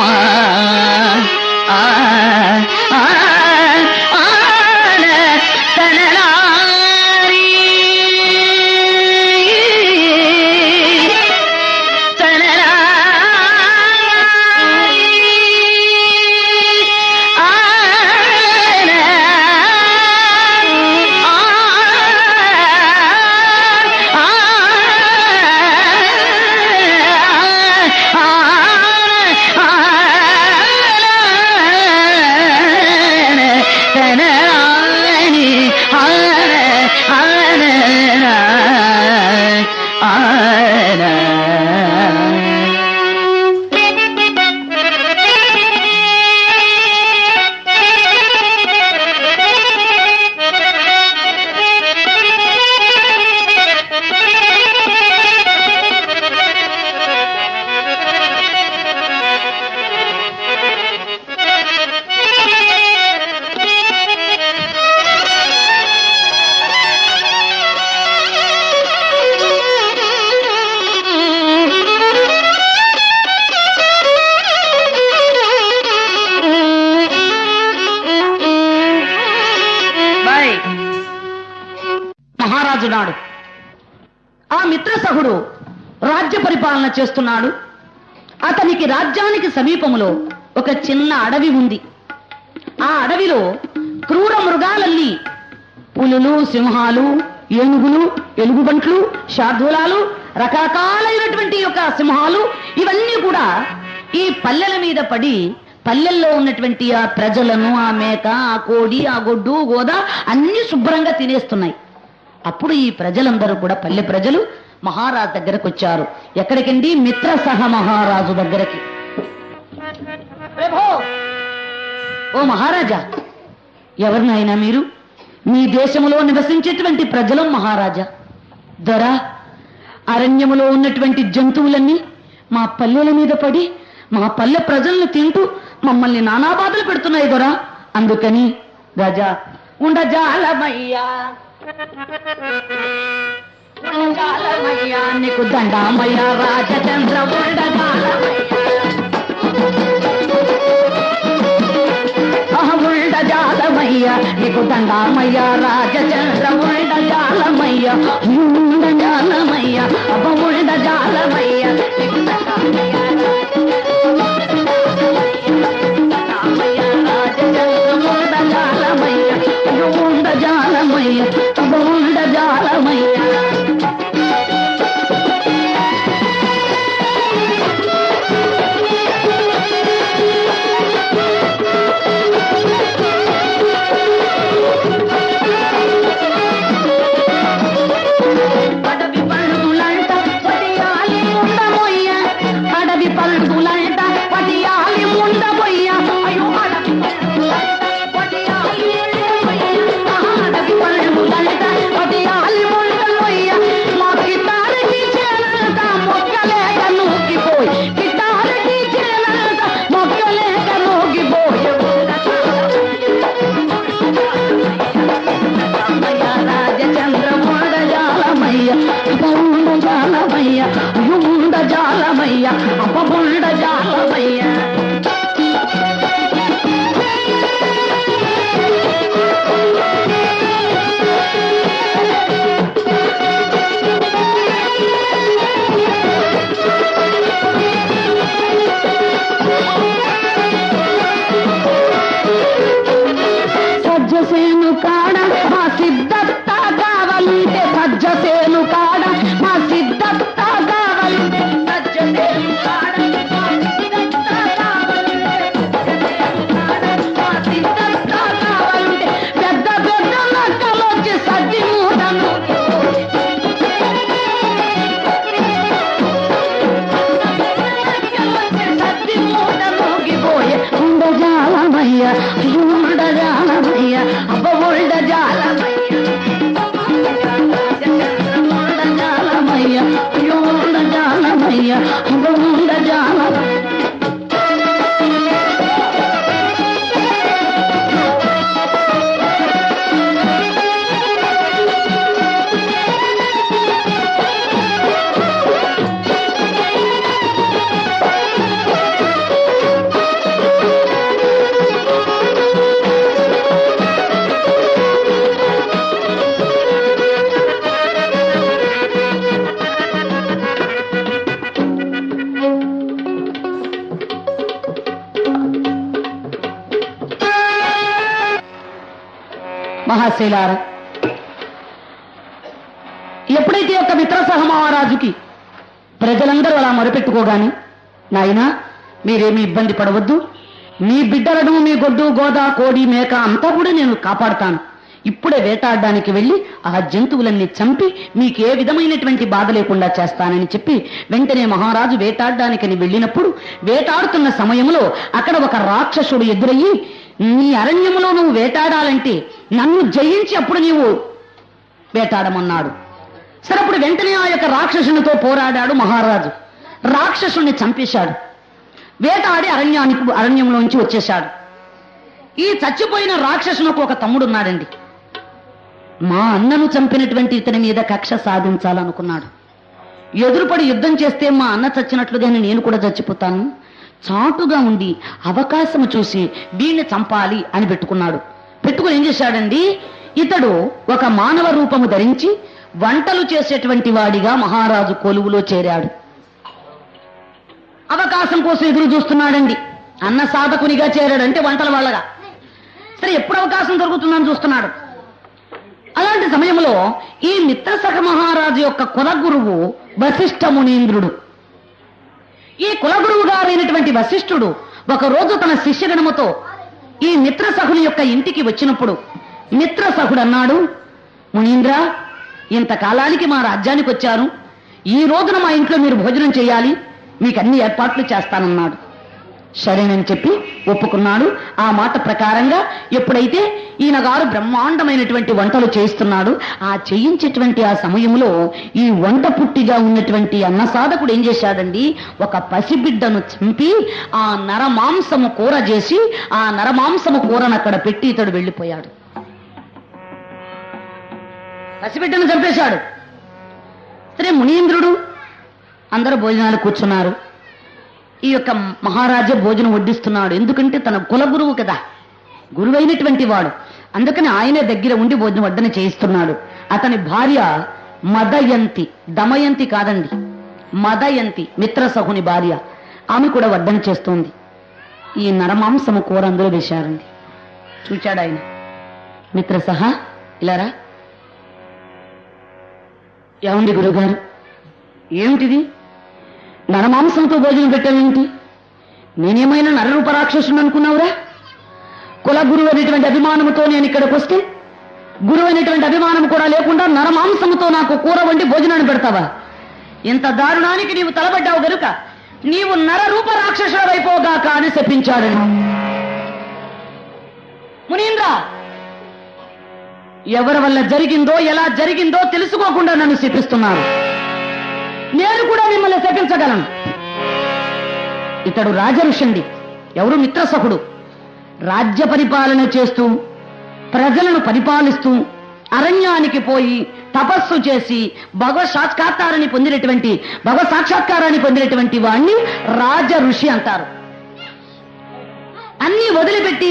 మహారాజు నాడు ఆ మిత్రసహుడు రాజ్య పరిపాలన చేస్తున్నాడు. అతనికి రాజ్యానికి సమీపములో ఒక చిన్న అడవి ఉంది. ఆ అడవిలో క్రూర మృగాలన్నీ పులులు, సింహాలు, ఏనుగులు, ఎలుగుబంట్లు, శార్దూలాలు, రకరకాలైనటువంటి యొక్క సింహాలు ఇవన్నీ కూడా ఈ పల్లెల మీద పడి పల్లెల్లో ఉన్నటువంటి ఆ ప్రజలను, ఆ మేక, ఆ కోడి, ఆ గొడ్డు, గోద అన్ని శుభ్రంగా తినేస్తున్నాయి. అప్పుడు ఈ ప్రజలందరూ కూడా, పల్లె ప్రజలు మహారాజు దగ్గరకు వచ్చారు. ఎక్కడికండి? మిత్రసహ మహారాజు దగ్గరికి. ప్రభో, ఓ మహారాజా, ఎవరినైనా మీరు? మీ దేశంలో నివసించేటువంటి ప్రజలం మహారాజా. దొర, అరణ్యములో ఉన్నటువంటి జంతువులన్నీ మా పల్లెల మీద పడి మా పల్లె ప్రజలను తింటూ మమ్మల్ని నానా బాధలు పెడుతున్నాయి దొర. అందుకని రాజా ఉండజాలమయ్యా, ఉండజాలమయ్యా, నీకు దండామయ్యా రాజచంద్ర, ఉండజాలమయ్యా, నీకు దండామయ్యా రాజచంద్ర, ఉండజాలమయ్యా, ఉండజాలమయ్యా, అబ్బ ఉండజాలమయ్యా, నీకు దండామయ్యా ఉండజాలమయ్య, ఉండజాలమయ్య. అడవి పళ్ళులంట పడియాలి ఉండబోయ్య, అడవి పళ్ళులంట పడియాలి ఉండబోయ్య, అయ్యో అడవి ఉండజాలమయ్య, ఉండజాలమయ్య, అపముండజాలమయ్య. సజ్జసేను కాడ మా సిద్ధత్త కావాలంటే, సజ్జసేను కాడ మా సిద్ధత్త కావాలంటే, సజ్జసేను కాడ మా సిద్ధత్త కావాలంటే, మా సిద్ధత్త కావాలంటే, పెద్ద పెద్ద నక్కలొచ్చి సజ్జి మూటను సజ్జి మూట మోగిపోయే. ఉండజాలమయ్య, ఉండజాలమయ్య, అబ్బ ఉండజాలమయ్య, ఉండజాలమయ్య, ఉండజాలమయ్య, అబ్బ ఉండజాలమయ్య. మహాశైలారా, ఎప్పుడైతే ఒక మిత్రసహ మహారాజుకి ప్రజలందరూ అలా మొరపెట్టుకోగాని, నాయనా మీరేమీ ఇబ్బంది పడవద్దు, మీ బిడ్డలను, మీ గొడ్డు గోద కోడి మేక అంతా కూడా నేను కాపాడుతాను, ఇప్పుడే వేటాడడానికి వెళ్ళి ఆ జంతువులన్నీ చంపి మీకు ఏ విధమైనటువంటి బాధ లేకుండా చేస్తానని చెప్పి వెంటనే మహారాజు వేటాడడానికని వెళ్ళినప్పుడు, వేటాడుతున్న సమయంలో అక్కడ ఒక రాక్షసుడు ఎదురయ్యి, నీ అరణ్యంలో నువ్వు వేటాడాలంటే నన్ను జయించి అప్పుడు నీవు వేటాడమన్నాడు. సరే, అప్పుడు వెంటనే ఆ యొక్క రాక్షసునితో పోరాడాడు మహారాజు. రాక్షసుని చంపేశాడు. వేటాడి అరణ్యంలోంచి వచ్చేశాడు. ఈ చచ్చిపోయిన రాక్షసునికి ఒక తమ్ముడున్నాడండి. మా అన్నను చంపినటువంటి ఇతని మీద కక్ష సాధించాలనుకున్నాడు. ఎదురుపడి యుద్ధం చేస్తే మా అన్న చచ్చినట్లుగానే నేను కూడా చచ్చిపోతాను, చాటుగా ఉండి అవకాశం చూసి వీణ్ణి చంపాలి అని పెట్టుకున్నాడు. పెట్టుకుని ఏం చేశాడండి, ఇతడు ఒక మానవ రూపము ధరించి వంటలు చేసేటువంటి వాడిగా మహారాజు కొలువులో చేరాడు. అవకాశం కోసం ఎదురు చూస్తున్నాడండి. అన్న సాధకునిగా చేరాడంటే వంటల వాళ్ళగా. సరే, ఎప్పుడు అవకాశం దొరుకుతుందని చూస్తున్నాడు. అలాంటి సమయంలో ఈ మిత్రసఖ మహారాజు యొక్క కులగురువు వశిష్ఠ మునీంద్రుడు. ఈ కులగురువు గారైనటువంటి వశిష్ఠుడు ఒకరోజు తన శిష్యగణముతో ఈ మిత్రసఖుని యొక్క ఇంటికి వచ్చినప్పుడు మిత్రసఖుడు అన్నాడు, మునీంద్ర, ఇంతకాలానికి మా రాజ్యానికి వచ్చారు, ఈ రోజున మా ఇంట్లో మీరు భోజనం చేయాలి, మీకు అన్ని ఏర్పాట్లు చేస్తానన్నాడు. సరేనని చెప్పి ఒప్పుకున్నాడు. ఆ మాట ప్రకారంగా ఎప్పుడైతే ఈయన గారు బ్రహ్మాండమైనటువంటి వంటలు చేస్తున్నాడు, ఆ చేయించేటువంటి ఆ సమయంలో ఈ వంట పుట్టిగా ఉన్నటువంటి అన్న సాధకుడు ఏం చేశాడండి, ఒక పసిబిడ్డను చంపి ఆ నరమాంసము కూర చేసి ఆ నరమాంసము కూరను అక్కడ పెట్టి ఇతడు వెళ్ళిపోయాడు. పసిబిడ్డను చంపేశాడు. సరే, మునీంద్రుడు అందరూ భోజనాలు కూర్చున్నారు. ఈ యొక్క మహారాజా భోజనం వడ్డిస్తున్నాడు. ఎందుకంటే తన కులగురువు కదా, గురువైనటువంటి వాడు, అందుకని ఆయనే దగ్గర ఉండి భోజనం వడ్డన చేయిస్తున్నాడు. అతని భార్య మదయంతి, దమయంతి కాదండి, మదయంతి, మిత్రసహుని భార్య, ఆమె కూడా వడ్డన చేస్తోంది. ఈ నరమాంసము కూర అందులో వేశారండి. చూచాడు ఆయన. మిత్రసహ, ఇలారా. ఏమండి గురుగారు, ఏమిటిది, నరమాంసంతో భోజనం పెట్టావేంటి? నేనేమైనా నరరూప రాక్షసుని అనుకున్నావురా? కుల గురువు అనేటువంటి అభిమానంతో నేను ఇక్కడికి వస్తే గురువు అనేటువంటి అభిమానం కూడా లేకుండా నరమాంసంతో నాకు కూర వండి భోజనాన్ని పెడతావా? ఇంత దారుణానికి నీవు తలబడ్డావు గనుక నీవు నరరూప రాక్షసుడైపోగాక అని శపించాడని. మునీంద్ర, ఎవరి వల్ల జరిగిందో ఎలా జరిగిందో తెలుసుకోకుండా నన్ను శపిస్తున్నారు. నేను కూడా మిమ్మల్ని శపించగలను. ఇతడు రాజఋషండి. ఎవరు? మిత్రసఖుడు. రాజ్య పరిపాలన చేస్తూ ప్రజలను పరిపాలిస్తూ అరణ్యానికి పోయి తపస్సు చేసి భగవత్ సాక్షాత్కారాన్ని పొందినటువంటి వాణ్ణి రాజ ఋషి అంటారు. అన్ని వదిలిపెట్టి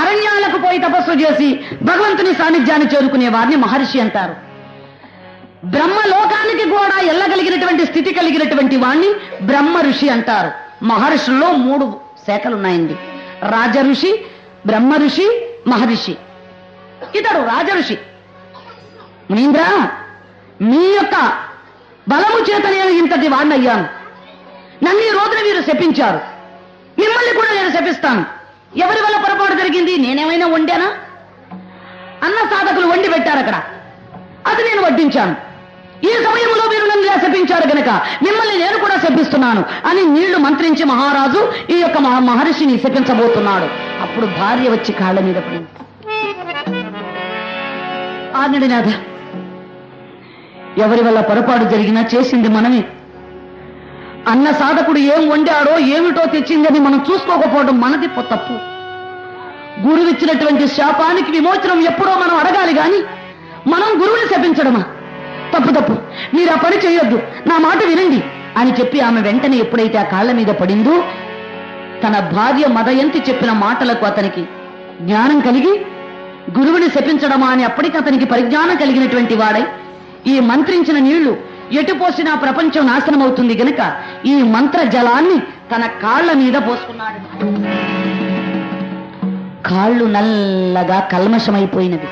అరణ్యాలకు పోయి తపస్సు చేసి భగవంతుని సాన్నిధ్యాన్ని చేరుకునే వారిని మహర్షి అంటారు. బ్రహ్మలోకానికి కూడా ఎల్లగలిగినటువంటి స్థితి కలిగినటువంటి వాణ్ణి బ్రహ్మ ఋషి అంటారు. మహర్షుల్లో 3 శాఖలున్నాయండి: రాజ ఋషి, బ్రహ్మ ఋషి, మహర్షి. ఇతడు రాజఋషి. మునీంద్ర, మీ యొక్క బలము చేత నేను ఇంతటి వాడిని అయ్యాను. నన్ను ఈ రోజున మీరు శపించారు, మిమ్మల్ని కూడా నేను శపిస్తాను. ఎవరి వల్ల పొరపాటు జరిగింది? నేనేమైనా వండానా? అన్న సాధకులు వండి పెట్టారు అక్కడ, అది నేను వడ్డించాను. ఈ సమయంలో మీరు నన్ను శపించారు గనక మిమ్మల్ని నేను కూడా శపిస్తున్నాను అని నీళ్లు మంత్రించి మహారాజు ఈ యొక్క మహర్షిని శపించబోతున్నాడు. అప్పుడు భార్య వచ్చి కాళ్ళ మీద పడింది. ఆజ్ఞనాథ, ఎవరి వల్ల పొరపాటు జరిగినా చేసింది మనమే. అన్న సాధకుడు ఏం వండాడో ఏమిటో తెచ్చిందని మనం చూసుకోకపోవడం మనది తప్పు. గురువిచ్చినటువంటి శాపానికి విమోచనం ఎప్పుడో మనం అడగాలి గాని మనం గురువుని శపించడమా? తప్పు. మీరు ఆ పని చేయొద్దు, నా మాట వినండి అని చెప్పి ఆమె వెంటనే ఎప్పుడైతే ఆ కాళ్ల మీద పడిందో తన భార్య మదయంతి చెప్పిన మాటలకు అతనికి జ్ఞానం కలిగి గురువుని శపించడమా అని అప్పటికి అతనికి పరిజ్ఞానం కలిగినటువంటి వాడై ఈ మంత్రించిన నీళ్లు ఎటు పోసినా ప్రపంచం నాశనం అవుతుంది గనుక ఈ మంత్ర జలాన్ని తన కాళ్ల మీద పోసుకున్నాడు. కాళ్ళు నల్లగా కల్మషమైపోయినవి.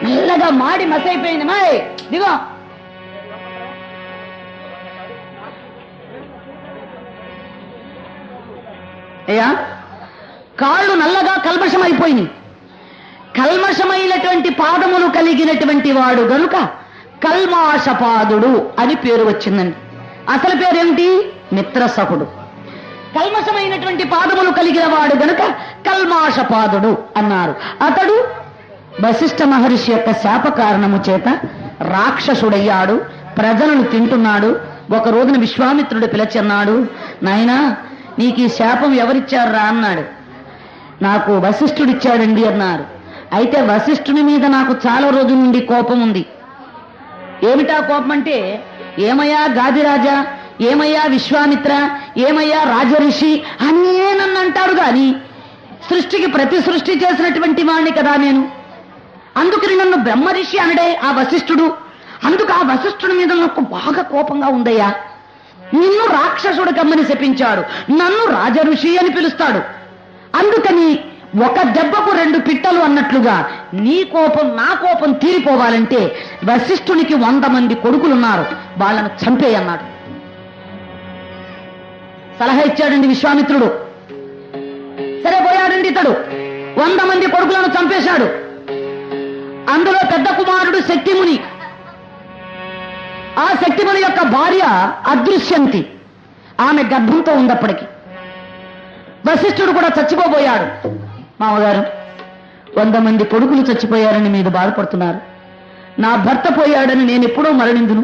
నల్లగా మాడి మసైపోయింది. మాయ్ దిగో. అయ్యా కాళ్ళు నల్లగా కల్మషమైపోయినాయి. కల్మషమైనటువంటి పాదములు కలిగినటువంటి వాడు గనుక కల్మాషపాదుడు అని పేరు వచ్చిందండి. అసలు పేరేమిటి? మిత్రసఖుడు. కల్మషమైనటువంటి పాదములు కలిగిన వాడు గనుక కల్మాషపాదుడు అన్నారు. అతడు వశిష్ఠ మహర్షి యొక్క శాప కారణము చేత రాక్షసుడయ్యాడు. ప్రజలను తింటున్నాడు. ఒక రోజున విశ్వామిత్రుడు పిలిచి అన్నాడు, నాయనా నీకు ఈ శాపం ఎవరిచ్చారా అన్నాడు. నాకు వశిష్ఠుడిచ్చాడండి అన్నారు. అయితే వశిష్ఠుని మీద నాకు చాలా రోజుల నుండి కోపం ఉంది. ఏమిటా కోపం అంటే, ఏమయ్యా గాదిరాజా, ఏమయ్యా విశ్వామిత్ర, ఏమయ్యా రాజఋషి అనే నన్ను అంటాడు గాని సృష్టికి ప్రతి సృష్టి చేసినటువంటి వాణ్ణి కదా నేను. అందుకని నన్ను బ్రహ్మఋషి అనడే ఆ వశిష్ఠుడు. అందుకు ఆ వశిష్ఠుడి మీద నాకు బాగా కోపంగా ఉందయ్యా. నిన్ను రాక్షసుడు కమ్మని శపించాడు, నన్ను రాజఋషి అని పిలుస్తాడు. అందుకని ఒక దెబ్బకు రెండు పిట్టలు అన్నట్లుగా నీ కోపం నా కోపం తీరిపోవాలంటే వశిష్ఠునికి 100 మంది కొడుకులున్నారు, వాళ్ళను చంపేయన్నాడు. సలహా ఇచ్చాడండి విశ్వామిత్రుడు. సరే పోయాడండి ఇతడు. 100 మంది కొడుకులను చంపేశాడు. అందులో పెద్ద కుమారుడు శక్తిముని. ఆ శక్తిముని యొక్క భార్య అదృశ్యంతి. ఆమె గర్భంతో ఉన్నప్పటికీ వశిష్ఠుడు కూడా చచ్చిపోబోయాడు. మామగారు 100 మంది కొడుకులు చచ్చిపోయారని మీరు బాధపడుతున్నారు. నా భర్త పోయాడని నేను ఎప్పుడో మరణిందును.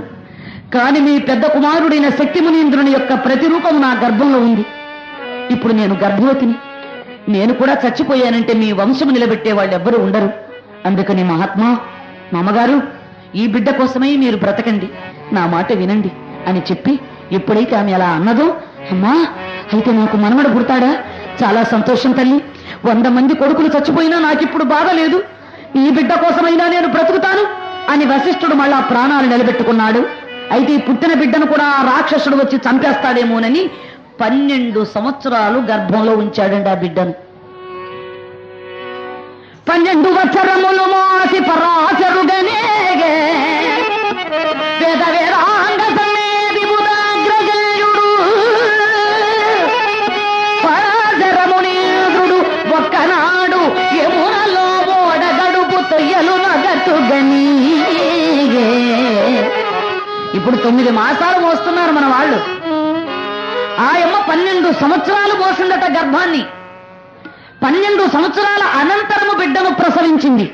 కాని మీ పెద్ద కుమారుడైన శక్తిమునీంద్రుని యొక్క ప్రతిరూపం నా గర్భంలో ఉంది. ఇప్పుడు నేను గర్భవతిని. నేను కూడా చచ్చిపోయానంటే మీ వంశము నిలబెట్టే వాళ్ళు ఎవ్వరూ ఉండరు. అందుకని మహాత్మా, మామగారు ఈ బిడ్డ కోసమై మీరు బ్రతకండి, నా మాట వినండి అని చెప్పి ఎప్పుడైతే ఆమె అలా అన్నదో, అమ్మా అయితే నాకు మనవడు పుడతాడా? చాలా సంతోషం తల్లి. 100 మంది కొడుకులు చచ్చిపోయినా నాకిప్పుడు బాధ లేదు. ఈ బిడ్డ కోసమైనా నేను బ్రతుకుతాను అని వశిష్ఠుడు మళ్ళా ప్రాణాలు నిలబెట్టుకున్నాడు. అయితే ఈ పుట్టిన బిడ్డను కూడా రాక్షసుడు వచ్చి చంపేస్తాడేమోనని 12 సంవత్సరాలు గర్భంలో ఉంచాడండి ఆ బిడ్డను. 12 సంవత్సరములు మోసి పరాశరుగనేగే వేద వేదాంగ సమేది బుధాగ్రజయుడు పరాశరమునీంద్రుడు ఒక్కనాడు యమునలో ఓడ గడుపు తొయ్యలు నగతుగని. ఇప్పుడు 9 మాసాలు మోస్తున్నారు మన వాళ్ళు. ఆయమ్మ 12 సంవత్సరాలు మోసిందట గర్భాన్ని. 12 సంవత్సరాల అనంతరము బిడ్డను ప్రసవించింది.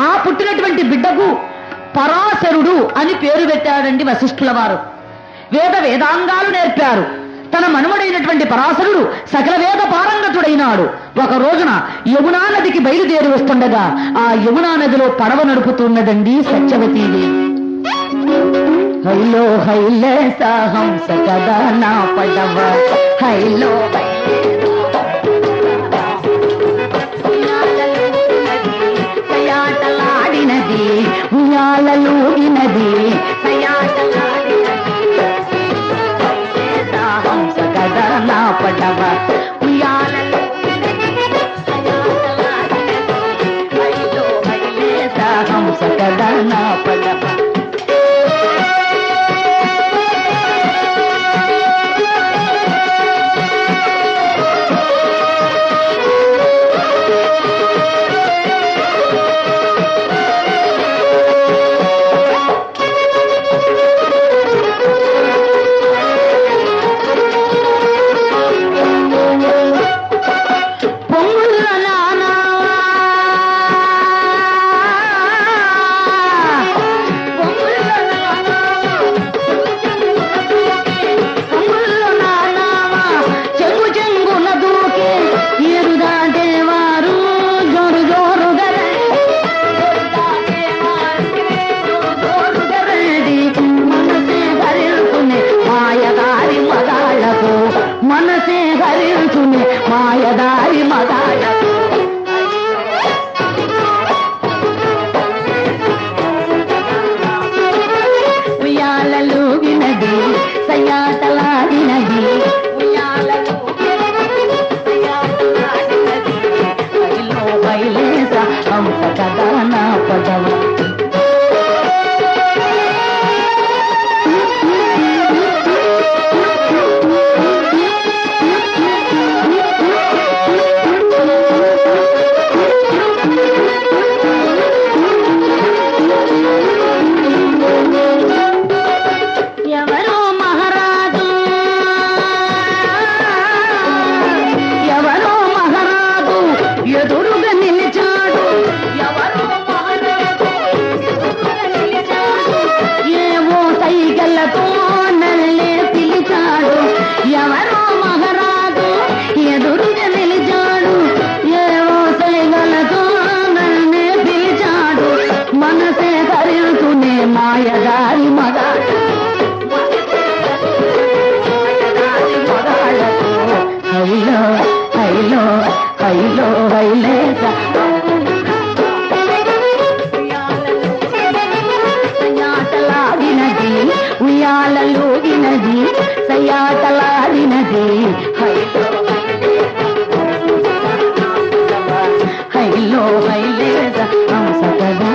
ఆ పుట్టినటువంటి బిడ్డకు పరాశరుడు అని పేరు పెట్టాడండి వశిష్ఠుల వారు. వేదాంగాలు నేర్పారు. తన మనుమడైనటువంటి పరాశరుడు సకల వేద పారంగతుడైనాడు. ఒక రోజున యమునా నదికి బయలుదేరి వస్తుండగా ఆ యమునా నదిలో పడవ నడుపుతున్నదండి సత్యవతీదేవి. హైలో హైలే సాహంస కదా నా పడవ, హైలో సయాటలాడినది ఉయ్యాలూగినది, సాహంస కదా నా పడవ సాహంస కదా నా పడవ. మనసే హరించునే మాయదారి మగాళ్ళ ఉయ్యాలూగినది సయాటలాడినది, ఉయ్యాలూగినది బయలేస హంస కదా నా పడవ. ఊగినది సయ్యాటలాడినది హైలో హైలేద హంసకదా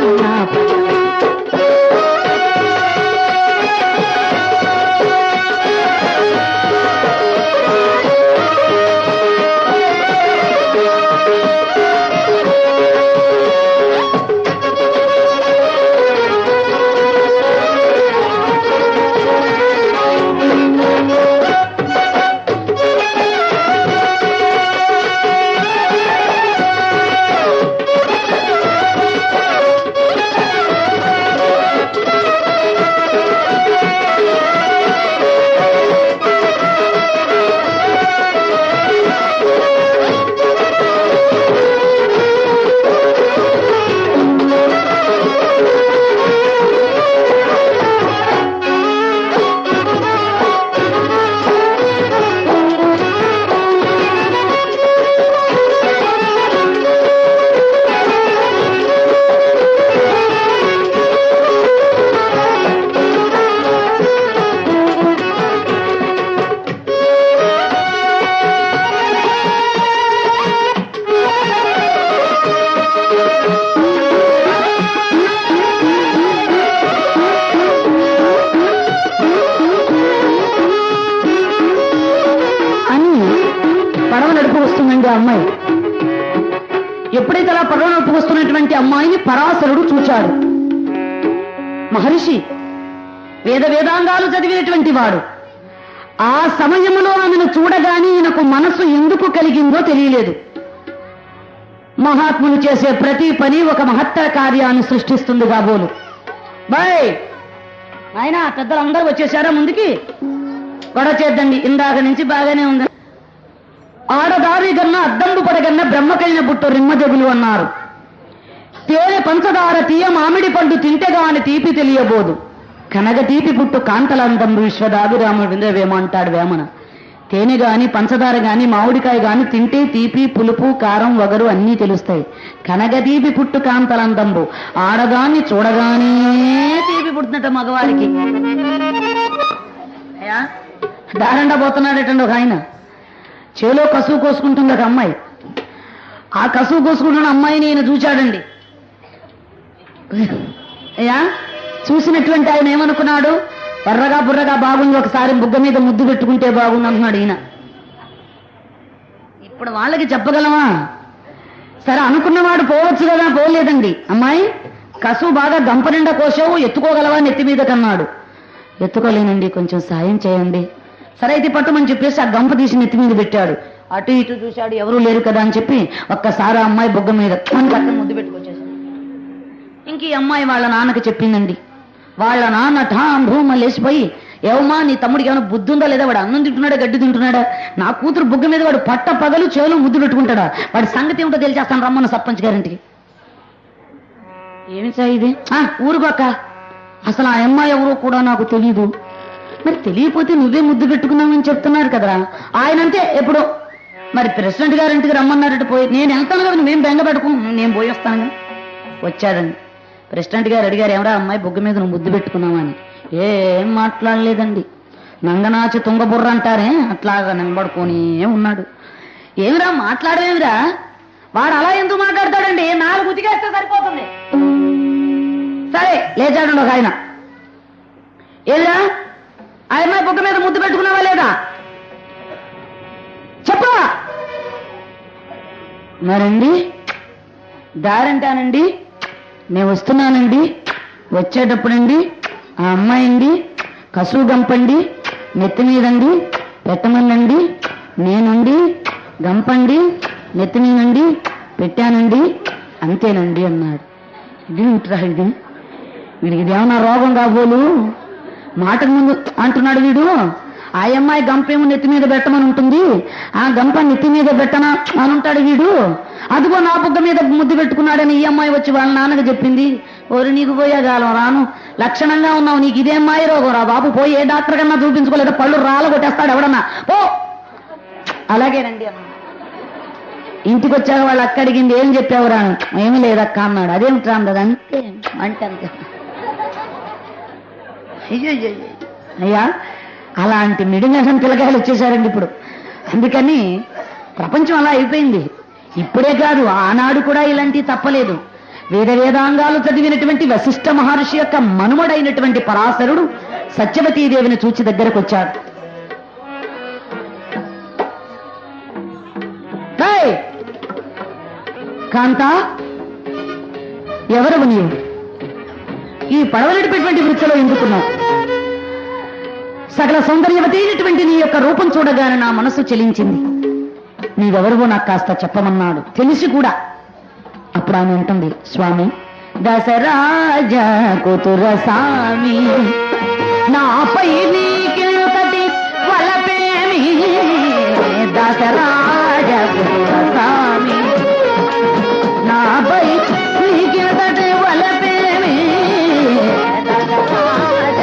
అమ్మాయి ఎప్పుడైతే అలా పడవ నొప్పుకొస్తున్నటువంటి అమ్మాయిని పరాశరుడు చూచాడు. మహర్షి వేదాంగాలు చదివినటువంటి వాడు. ఆ సమయంలో ఆమెను చూడగానే ఈయనకు మనసు ఎందుకు కలిగిందో తెలియలేదు. మహాత్ములు చేసే ప్రతి పని ఒక మహత్తర కార్యాన్ని సృష్టిస్తుంది కాబోలు. బాయ్ ఆయన పెద్దలు అందరూ వచ్చేసారా ముందుకి? గొడవ చేద్దండి, ఇందాక నుంచి బాగానే ఉంది. ఆడదారి కన్నా అద్దంబు పడగన్న బ్రహ్మకైన బుట్టు రిమ్మదెగులు అన్నారు. తేనె పంచదార తీయ మామిడి పండు తింటేగాని తీపి తెలియబోదు. కనగ తీపి పుట్టు కాంతలందంబు విశ్వదాభిరాముడు వేమ అంటాడు వేమన. తేనె గాని పంచదార గాని మామిడికాయ గాని తింటే తీపి పులుపు కారం వగరు అన్నీ తెలుస్తాయి. కనగ తీపి పుట్టు కాంతలందంబు ఆడదాన్ని చూడగానే తీపి పుట్టినట్టు మగవారికి. దారండా పోతున్నాడటండి ఒక ఆయన. చేలో కసువు కోసుకుంటుంది ఒక అమ్మాయి. ఆ కసువు కోసుకుంటున్న అమ్మాయిని ఈయన చూచాడండి. అయ్యా చూసినటువంటి ఆయన ఏమనుకున్నాడు? బర్రగా బుర్రగా బాగుంది, ఒకసారి బుగ్గ మీద ముద్దు పెట్టుకుంటే బాగుంది అంటున్నాడు ఈయన. ఇప్పుడు వాళ్ళకి చెప్పగలమా? సరే అనుకున్నవాడు పోవచ్చు కదా, పోలేదండి. అమ్మాయి కసువు బాగా గంప నిండా కోసావు, ఎత్తుకోగలవా నెత్తి మీద కన్నాడు. ఎత్తుకోలేనండి, కొంచెం సాయం చేయండి. సరే అయితే పట్టుమని చెప్పేసి ఆ గంప తీసి నెత్తి మీద పెట్టాడు. అటు ఇటు చూశాడు, ఎవరూ లేరు కదా అని చెప్పి ఒక్కసారి ఆ అమ్మాయి బొగ్గ మీద అక్కడ ముద్దు పెట్టుకొచ్చేసాడు. ఇంక ఈ అమ్మాయి వాళ్ళ నాన్నకి చెప్పిందండి. వాళ్ళ నాన్న ఠాం భూమ లేచిపోయి, ఏమమ్మా నీ తమ్ముడికి ఏమైనా బుద్ధి ఉందా లేదా? వాడు అన్నం తింటున్నాడా గడ్డి తింటున్నాడా? నా కూతురు బుగ్గ మీద వాడు పట్ట పగలు చేలో ముద్దు పెట్టుకుంటాడా? వాడి సంగతి ఏమిటో తెలిసేస్తాను రమ్మన్న సర్పంచ్ గారింటికి. ఏమి సార్ ఇది? ఊరుకోక, అసలు ఆ అమ్మాయి ఎవరో కూడా నాకు తెలీదు. మరి తెలియపోతే నువ్వే ముద్దు పెట్టుకున్నావని చెప్తున్నారు కదరా. ఆయనంతే ఎప్పుడో మరి ప్రెసిడెంట్ గారింటికి రమ్మన్నారట. పోయి నేను వెళ్తాను కదా, మేము బెంగ పెట్టుకున్నాం, నేను పోయి వస్తాను. వచ్చాడండి. ప్రెసిడెంట్ గారు అడిగారు, ఎవరా అమ్మాయి బొగ్గ మీద నువ్వు ముద్దు పెట్టుకున్నావని. ఏం మాట్లాడలేదండి. నంగనాచి తుంగబుర్ర అంటారే అట్లాగా నిలబడుకొని ఉన్నాడు. ఏమిరా మాట్లాడేమిరా? వాడు అలా ఎందుకు మాట్లాడతాడండి? 4 ఉతికేస్తే సరిపోతుంది. సరే లేచాడు ఒక ఆయన. ఏదిరా ఆ అమ్మాయి బొగ్గ మీద ముద్దు పెట్టుకున్నావా లేదా చెప్పా? మరండి దారంటానండి, నేను వస్తున్నానండి. వచ్చేటప్పుడండి ఆ అమ్మాయిండి కసువు గంపండి నెత్తి మీదండి పెట్టమనండి, నేనుండి గంపండి నెత్తి మీదండి పెట్టానండి, అంతేనండి అన్నాడు. ఇది ఇంట్రా ఇది వీడికి ఇదేమన్నా రోగం కాబోలు? మాటకు ముందు అంటున్నాడు వీడు. ఆ అమ్మాయి గంపేమో నెత్తి మీద పెట్టమని ఉంటుంది, ఆ గంప నెత్తి మీద పెట్టనా అని ఉంటాడు వీడు. అదిగో నా బుగ్గ మీద ముద్దు పెట్టుకున్నాడని ఈ అమ్మాయి వచ్చి వాళ్ళ నాన్నకు చెప్పింది. ఓరి నీకు పోయేగాలం రాను, లక్షణంగా ఉన్నావు, నీకు ఇదేం మాయ రోగం రా బాబు, పోయి ఏ డాక్టర్ కన్నా చూపించుకోలేదు, పళ్ళు రాళ్ళ కొట్టేస్తాడు ఎవడన్నా, పో. అలాగేనండి అన్న. ఇంటికి వచ్చాక వాళ్ళు అక్క అడిగింది, ఏం చెప్పావు రాను? ఏమీ లేదక్క అన్నాడు. అదేమిటి రాందది? అంతే అంటే అంతే. అయ్యో అయ్యా అలాంటి మిడినసం పిల్లకాయలు వచ్చేసారండి ఇప్పుడు. అందుకని ప్రపంచం అలా అయిపోయింది. ఇప్పుడే కాదు, ఆనాడు కూడా ఇలాంటివి తప్పలేదు. వేదాంగాలు చదివినటువంటి వశిష్ఠ మహర్షి యొక్క మనుమడైనటువంటి పరాశరుడు సత్యవతీదేవిని చూచి దగ్గరకు వచ్చాడు. కాంత, ఎవరు నీవు? ఈ పడవలడిపోయినటువంటి వృక్షలో ఎందుకున్నావు? సకల సౌందర్యవతైనటువంటి నీ యొక్క రూపం చూడగానే నా మనస్సు చెలించింది. నీవెవరివో నాకు కాస్త చెప్పమన్నాడు. తెలిసి కూడా అప్పుడు ఆమె అంటుంది, స్వామి దశరాజ కూతుర స్వామి, నాపై నీకింతటి వలపేమి? దశరాజ కూతుర స్వామి, నాపై నీకింతటి వలపేమి? దశరాజ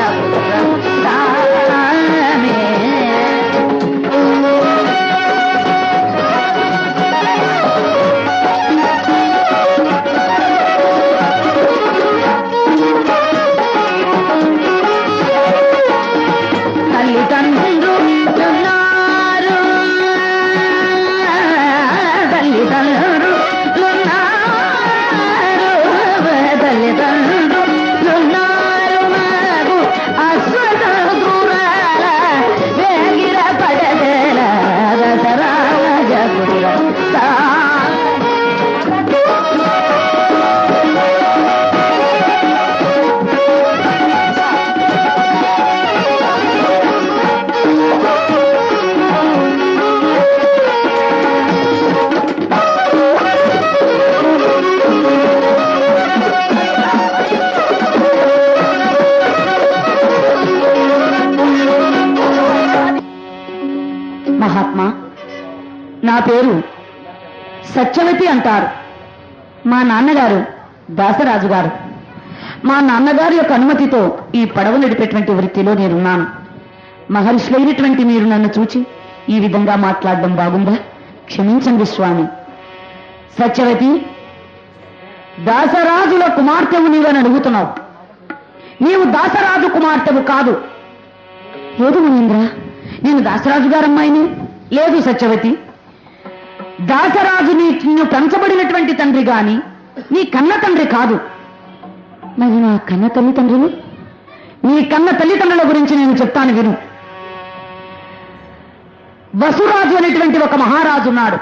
కూతుర స్వామి. మహాత్మా, నా పేరు సత్యవతి అంటారు. మా నాన్నగారు దాసరాజు గారు. మా నాన్నగారి యొక్క అనుమతితో ఈ పడవ నడిపేటువంటి వృత్తిలో నేనున్నాను. మహర్షులైనటువంటి మీరు నన్ను చూచి ఈ విధంగా మాట్లాడడం బాగుందా? క్షమించండి స్వామి. సత్యవతి, దాసరాజుల కుమార్తెవు నీవని అడుగుతున్నావు. నీవు దాసరాజు కుమార్తెవు కాదు. లేదు మునీంద్ర, నేను దాసరాజు గారమ్మాయిని. లేదు సత్యవతి, దాసరాజు నిన్ను పెంచబడినటువంటి తండ్రి గాని నీ కన్న తండ్రి కాదు. మరి నా కన్న తల్లిదండ్రులు? నీ కన్న తల్లిదండ్రుల గురించి నేను చెప్తాను విను. వసురాజు అనేటువంటి ఒక మహారాజు ఉన్నాడు.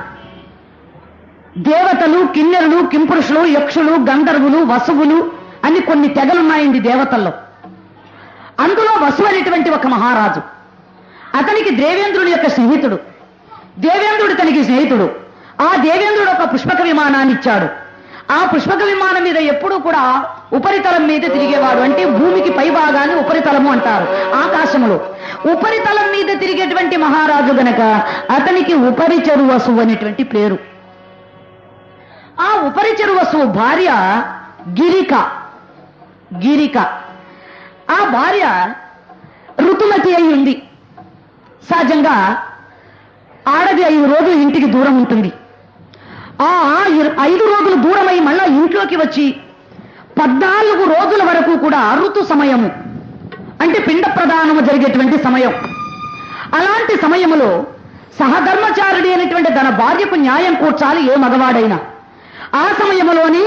దేవతలు, కిన్నెరులు, కింపురుషులు, యక్షులు, గంధర్వులు, వసువులు అని కొన్ని తెగలున్నాయండి దేవతల్లో. అందులో వసు అనేటువంటి ఒక మహారాజు. అతనికి దేవేంద్రుడి యొక్క స్నేహితుడు. దేవేంద్రుడు తనకి స్నేహితుడు. ఆ దేవేంద్రుడు ఒక పుష్పక విమానాన్ని ఇచ్చాడు. ఆ పుష్పక విమానం మీద ఎప్పుడూ కూడా ఉపరితలం మీద తిరిగేవాడు. అంటే భూమికి పై భాగాన్ని ఉపరితలము అంటారు. ఆకాశములో ఉపరితలం మీద తిరిగేటువంటి మహారాజు గనక అతనికి ఉపరిచరు వసువు అనేటువంటి పేరు. ఆ ఉపరిచరు వసువు భార్య గిరిక. గిరిక ఆ భార్య ఋతుమతి అయి ఉంది. సహజంగా ఆడది 5 రోజులు ఇంటికి దూరం ఉంటుంది. ఆ 5 రోజులు దూరమై మళ్ళా ఇంట్లోకి వచ్చి 14 రోజుల వరకు కూడా ఋతు సమయము, అంటే పిండ ప్రదానము జరిగేటువంటి సమయం. అలాంటి సమయములో సహధర్మచారుడి అనేటువంటి తన భార్యకు న్యాయం కూర్చాలి ఏ మగవాడైనా. ఆ సమయంలోని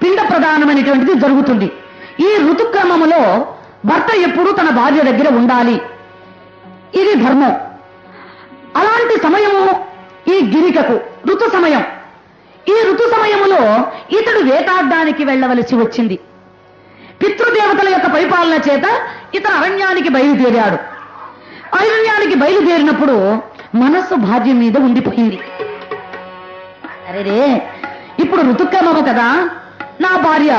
పిండ ప్రదానం అనేటువంటిది జరుగుతుంది. ఈ ఋతుక్రమములో భర్త ఎప్పుడూ తన భార్య దగ్గర ఉండాలి. ఇది ధర్మం. అలాంటి సమయము ఈ గిరికకు ఋతు సమయం. ఈ ఋతు సమయములో ఇతడు వేటాడడానికి వెళ్ళవలసి వచ్చింది. పితృదేవతల యొక్క పరిపాలన చేత ఇతను అరణ్యానికి బయలుదేరాడు. అరణ్యానికి బయలుదేరినప్పుడు మనస్సు భార్య మీద ఉండిపోయింది. అరేరే, ఇప్పుడు ఋతుక్రమము కదా, నా భార్య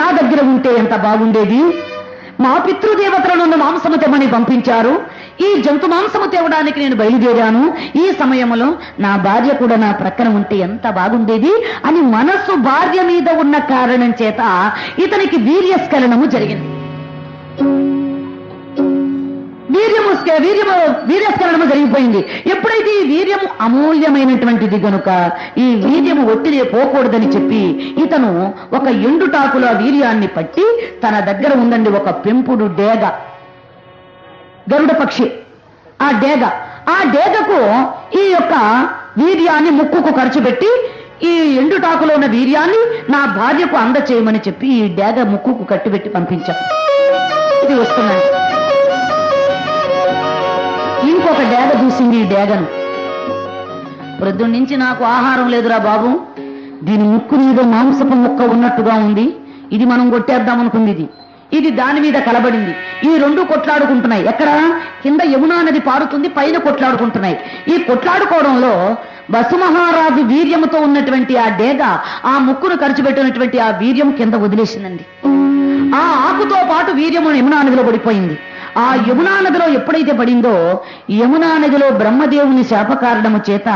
నా దగ్గర ఉంటే ఎంత బాగుండేది. మా పితృదేవతలను మాంసము తెమ్మని పంపించారు. ఈ జంతు మాంసము తేవడానికి నేను బయలుదేరాను. ఈ సమయంలో నా భార్య కూడా నా ప్రక్కన ఉంటే ఎంత బాగుండేది అని మనస్సు భార్య మీద ఉన్న కారణం చేత ఇతనికి వీర్యస్ఖలనము జరిగింది. వీర్యస్ఖలనము జరిగిపోయింది. ఎప్పుడైతే ఈ వీర్యము అమూల్యమైనటువంటిది గనుక ఈ వీర్యము ఒత్తిడి పోకూడదని చెప్పి ఇతను ఒక ఎండుటాకుల వీర్యాన్ని పట్టి తన దగ్గర ఉందండి ఒక పెంపుడు డేగ, గరుడ పక్షి, ఆ డేగకు ఈ యొక్క వీర్యాన్ని ముక్కుకు ఖర్చు పెట్టి ఈ ఎండుటాకులో ఉన్న వీర్యాన్ని నా భార్యకు అందచేయమని చెప్పి ఈ డేగ ముక్కుకు కట్టుబెట్టి పంపించాను. ఇది వస్తున్నాను. ఇంకొక డేగ చూసింది ఈ డేగను. ప్రొద్దున్నుంచి నాకు ఆహారం లేదురా బాబు, దీని ముక్కు మీద మాంసపు ముక్క ఉన్నట్టుగా ఉంది, ఇది మనం కొట్టేద్దాం అనుకుంది. ఇది దాని మీద కలబడింది. ఈ రెండు కొట్లాడుకుంటున్నాయి. ఎక్కడ? కింద యమునా నది పారుతుంది, పైన కొట్లాడుకుంటున్నాయి. ఈ కొట్లాడుకోవడంలో వసుమహారాజు వీర్యముతో ఉన్నటువంటి ఆ డేగ ఆ ముక్కును ఖర్చు పెట్టినటువంటి ఆ వీర్యం కింద వదిలేసిందండి. ఆ ఆకుతో పాటు వీర్యము యమునా నదిలో పడిపోయింది. ఆ యమునా నదిలో ఎప్పుడైతే పడిందో, యమునా నదిలో బ్రహ్మదేవుని శాపకారణము చేత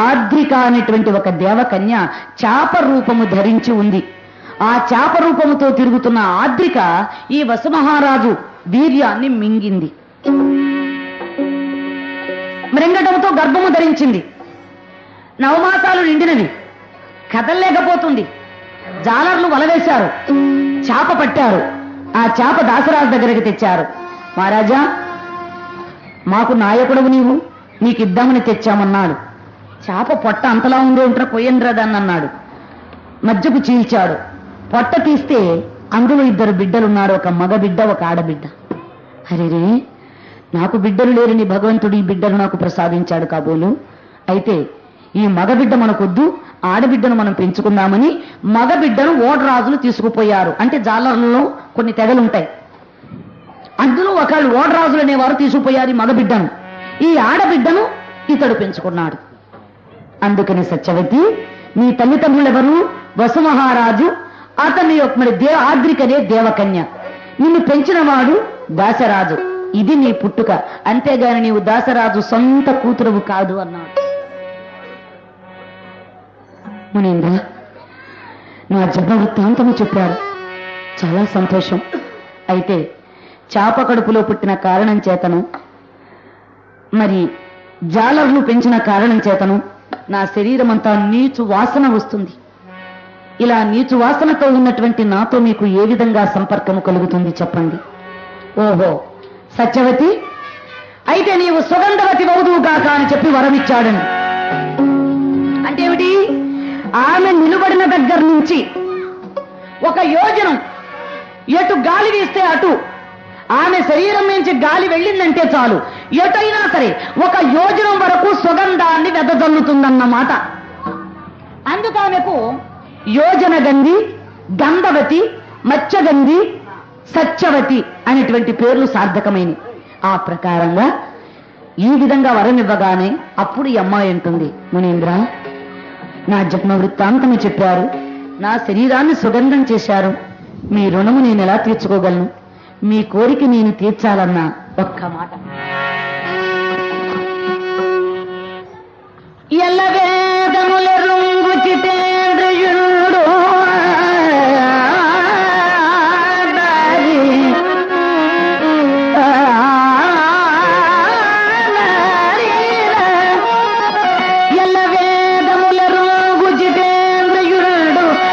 ఆద్రిక అనేటువంటి ఒక దేవకన్య చాప రూపము ధరించి ఉంది. ఆ చాప రూపముతో తిరుగుతున్న ఆద్రిక ఈ వసుమహారాజు వీర్యాన్ని మింగింది. మృంగటంతో గర్భము ధరించింది. 9 మాసాలు నిండినవి, కదల్లేకపోతుంది. జాలర్లు వలవేశారు, చాప పట్టారు. ఆ చాప దాసరాజు దగ్గరికి తెచ్చారు. మహారాజా, మాకు నాయకుడవు నీవు, నీకిద్దామని తెచ్చామన్నాడు. చాప పొట్ట అంతలా ఉండే ఉంటా, కొయ్యండ్రా దాన్ని అన్నాడు. మధ్యకు చీల్చాడు. పొట్ట తీస్తే అందులో 2 బిడ్డలున్నారు, ఒక మగబిడ్డ, ఒక ఆడబిడ్డ. అరేరే, నాకు బిడ్డలు లేరని భగవంతుడు ఈ బిడ్డలు నాకు ప్రసాదించాడు కాబోలు. అయితే ఈ మగబిడ్డ మనకొద్దు, ఆడబిడ్డను మనం పెంచుకుందామని మగబిడ్డను ఓడరాజులు తీసుకుపోయారు. అంటే జాలర్లలో కొన్ని తెగలుంటాయి, అందులో ఒకళ్ళు ఓడరాజులు అనేవారు తీసుకుపోయారు ఈ మగబిడ్డను. ఈ ఆడబిడ్డను ఇతడు పెంచుకున్నాడు. అందుకని సత్యవతి, నీ తల్లిదండ్రులు ఎవరు? వసుమహారాజు, అతని యొక్క మరి ఆద్రికనే దేవకన్య. నిన్ను పెంచినవాడు దాసరాజు. ఇది నీ పుట్టుక, అంతేగాని నీవు దాసరాజు సొంత కూతురువు కాదు అన్నాడు. మునీంద్ర, నా జన్మ వృత్తాంతము చెప్పారు, చాలా సంతోషం. అయితే చాప కడుపులో పుట్టిన కారణం చేతను, మరి జాలర్లు పెంచిన కారణం చేతను నా శరీరం అంతా నీచు వాసన వస్తుంది. ఇలా నీచు వాసనతో ఉన్నటువంటి నాతో మీకు ఏ విధంగా సంపర్కము కలుగుతుంది చెప్పండి. ఓహో సత్యవతి, అయితే నీవు సుగంధవతి వౌదువుగాక అని చెప్పి వరమిచ్చాడండి. అంటే ఏమిటి? ఆమె నిలబడిన దగ్గర నుంచి 1 యోజనం ఎటు గాలి వీస్తే అటు, ఆమె శరీరం నుంచి గాలి వెళ్ళిందంటే చాలు, ఎటైనా సరే 1 యోజనం వరకు సుగంధాన్ని వెదజల్లుతుందన్నమాట. అందుకు ఆమెకు యోజన గంధి, గంధవతి, మత్స్యగంధి, సత్యవతి అనేటువంటి పేర్లు సార్థకమైనవి. ఆ ప్రకారంగా ఈ విధంగా వరమివ్వగానే అప్పుడు ఈ అమ్మాయి అంటుంది, మునీంద్ర, నా జన్మ వృత్తాంతము చెప్పారు, నా శరీరాన్ని సుగంధం చేశారు, మీ రుణము నేను ఎలా తీర్చుకోగలను? మీ కోరిక నేను తీర్చాలన్న ఒక్క మాట. ఎల్లవేదముల రుంగు చితేంద్రయుడు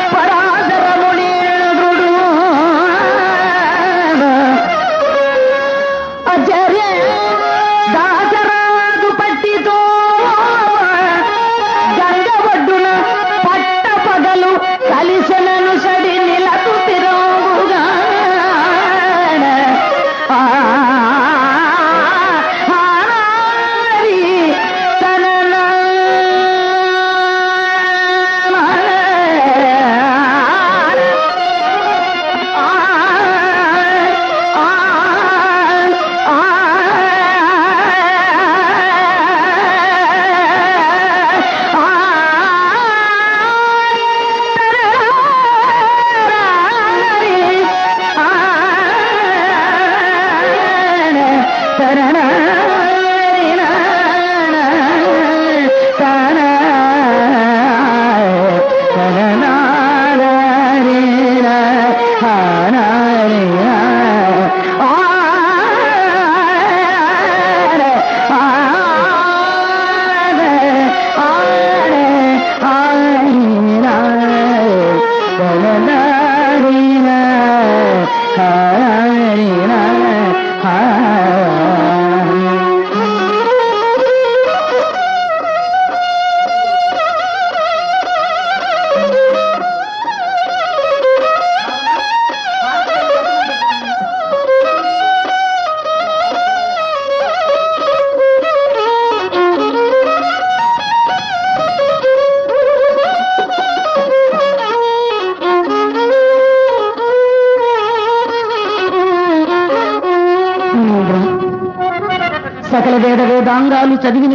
పరాశరమునీంద్రుడు అజరే వేదాంగాలు చదివిన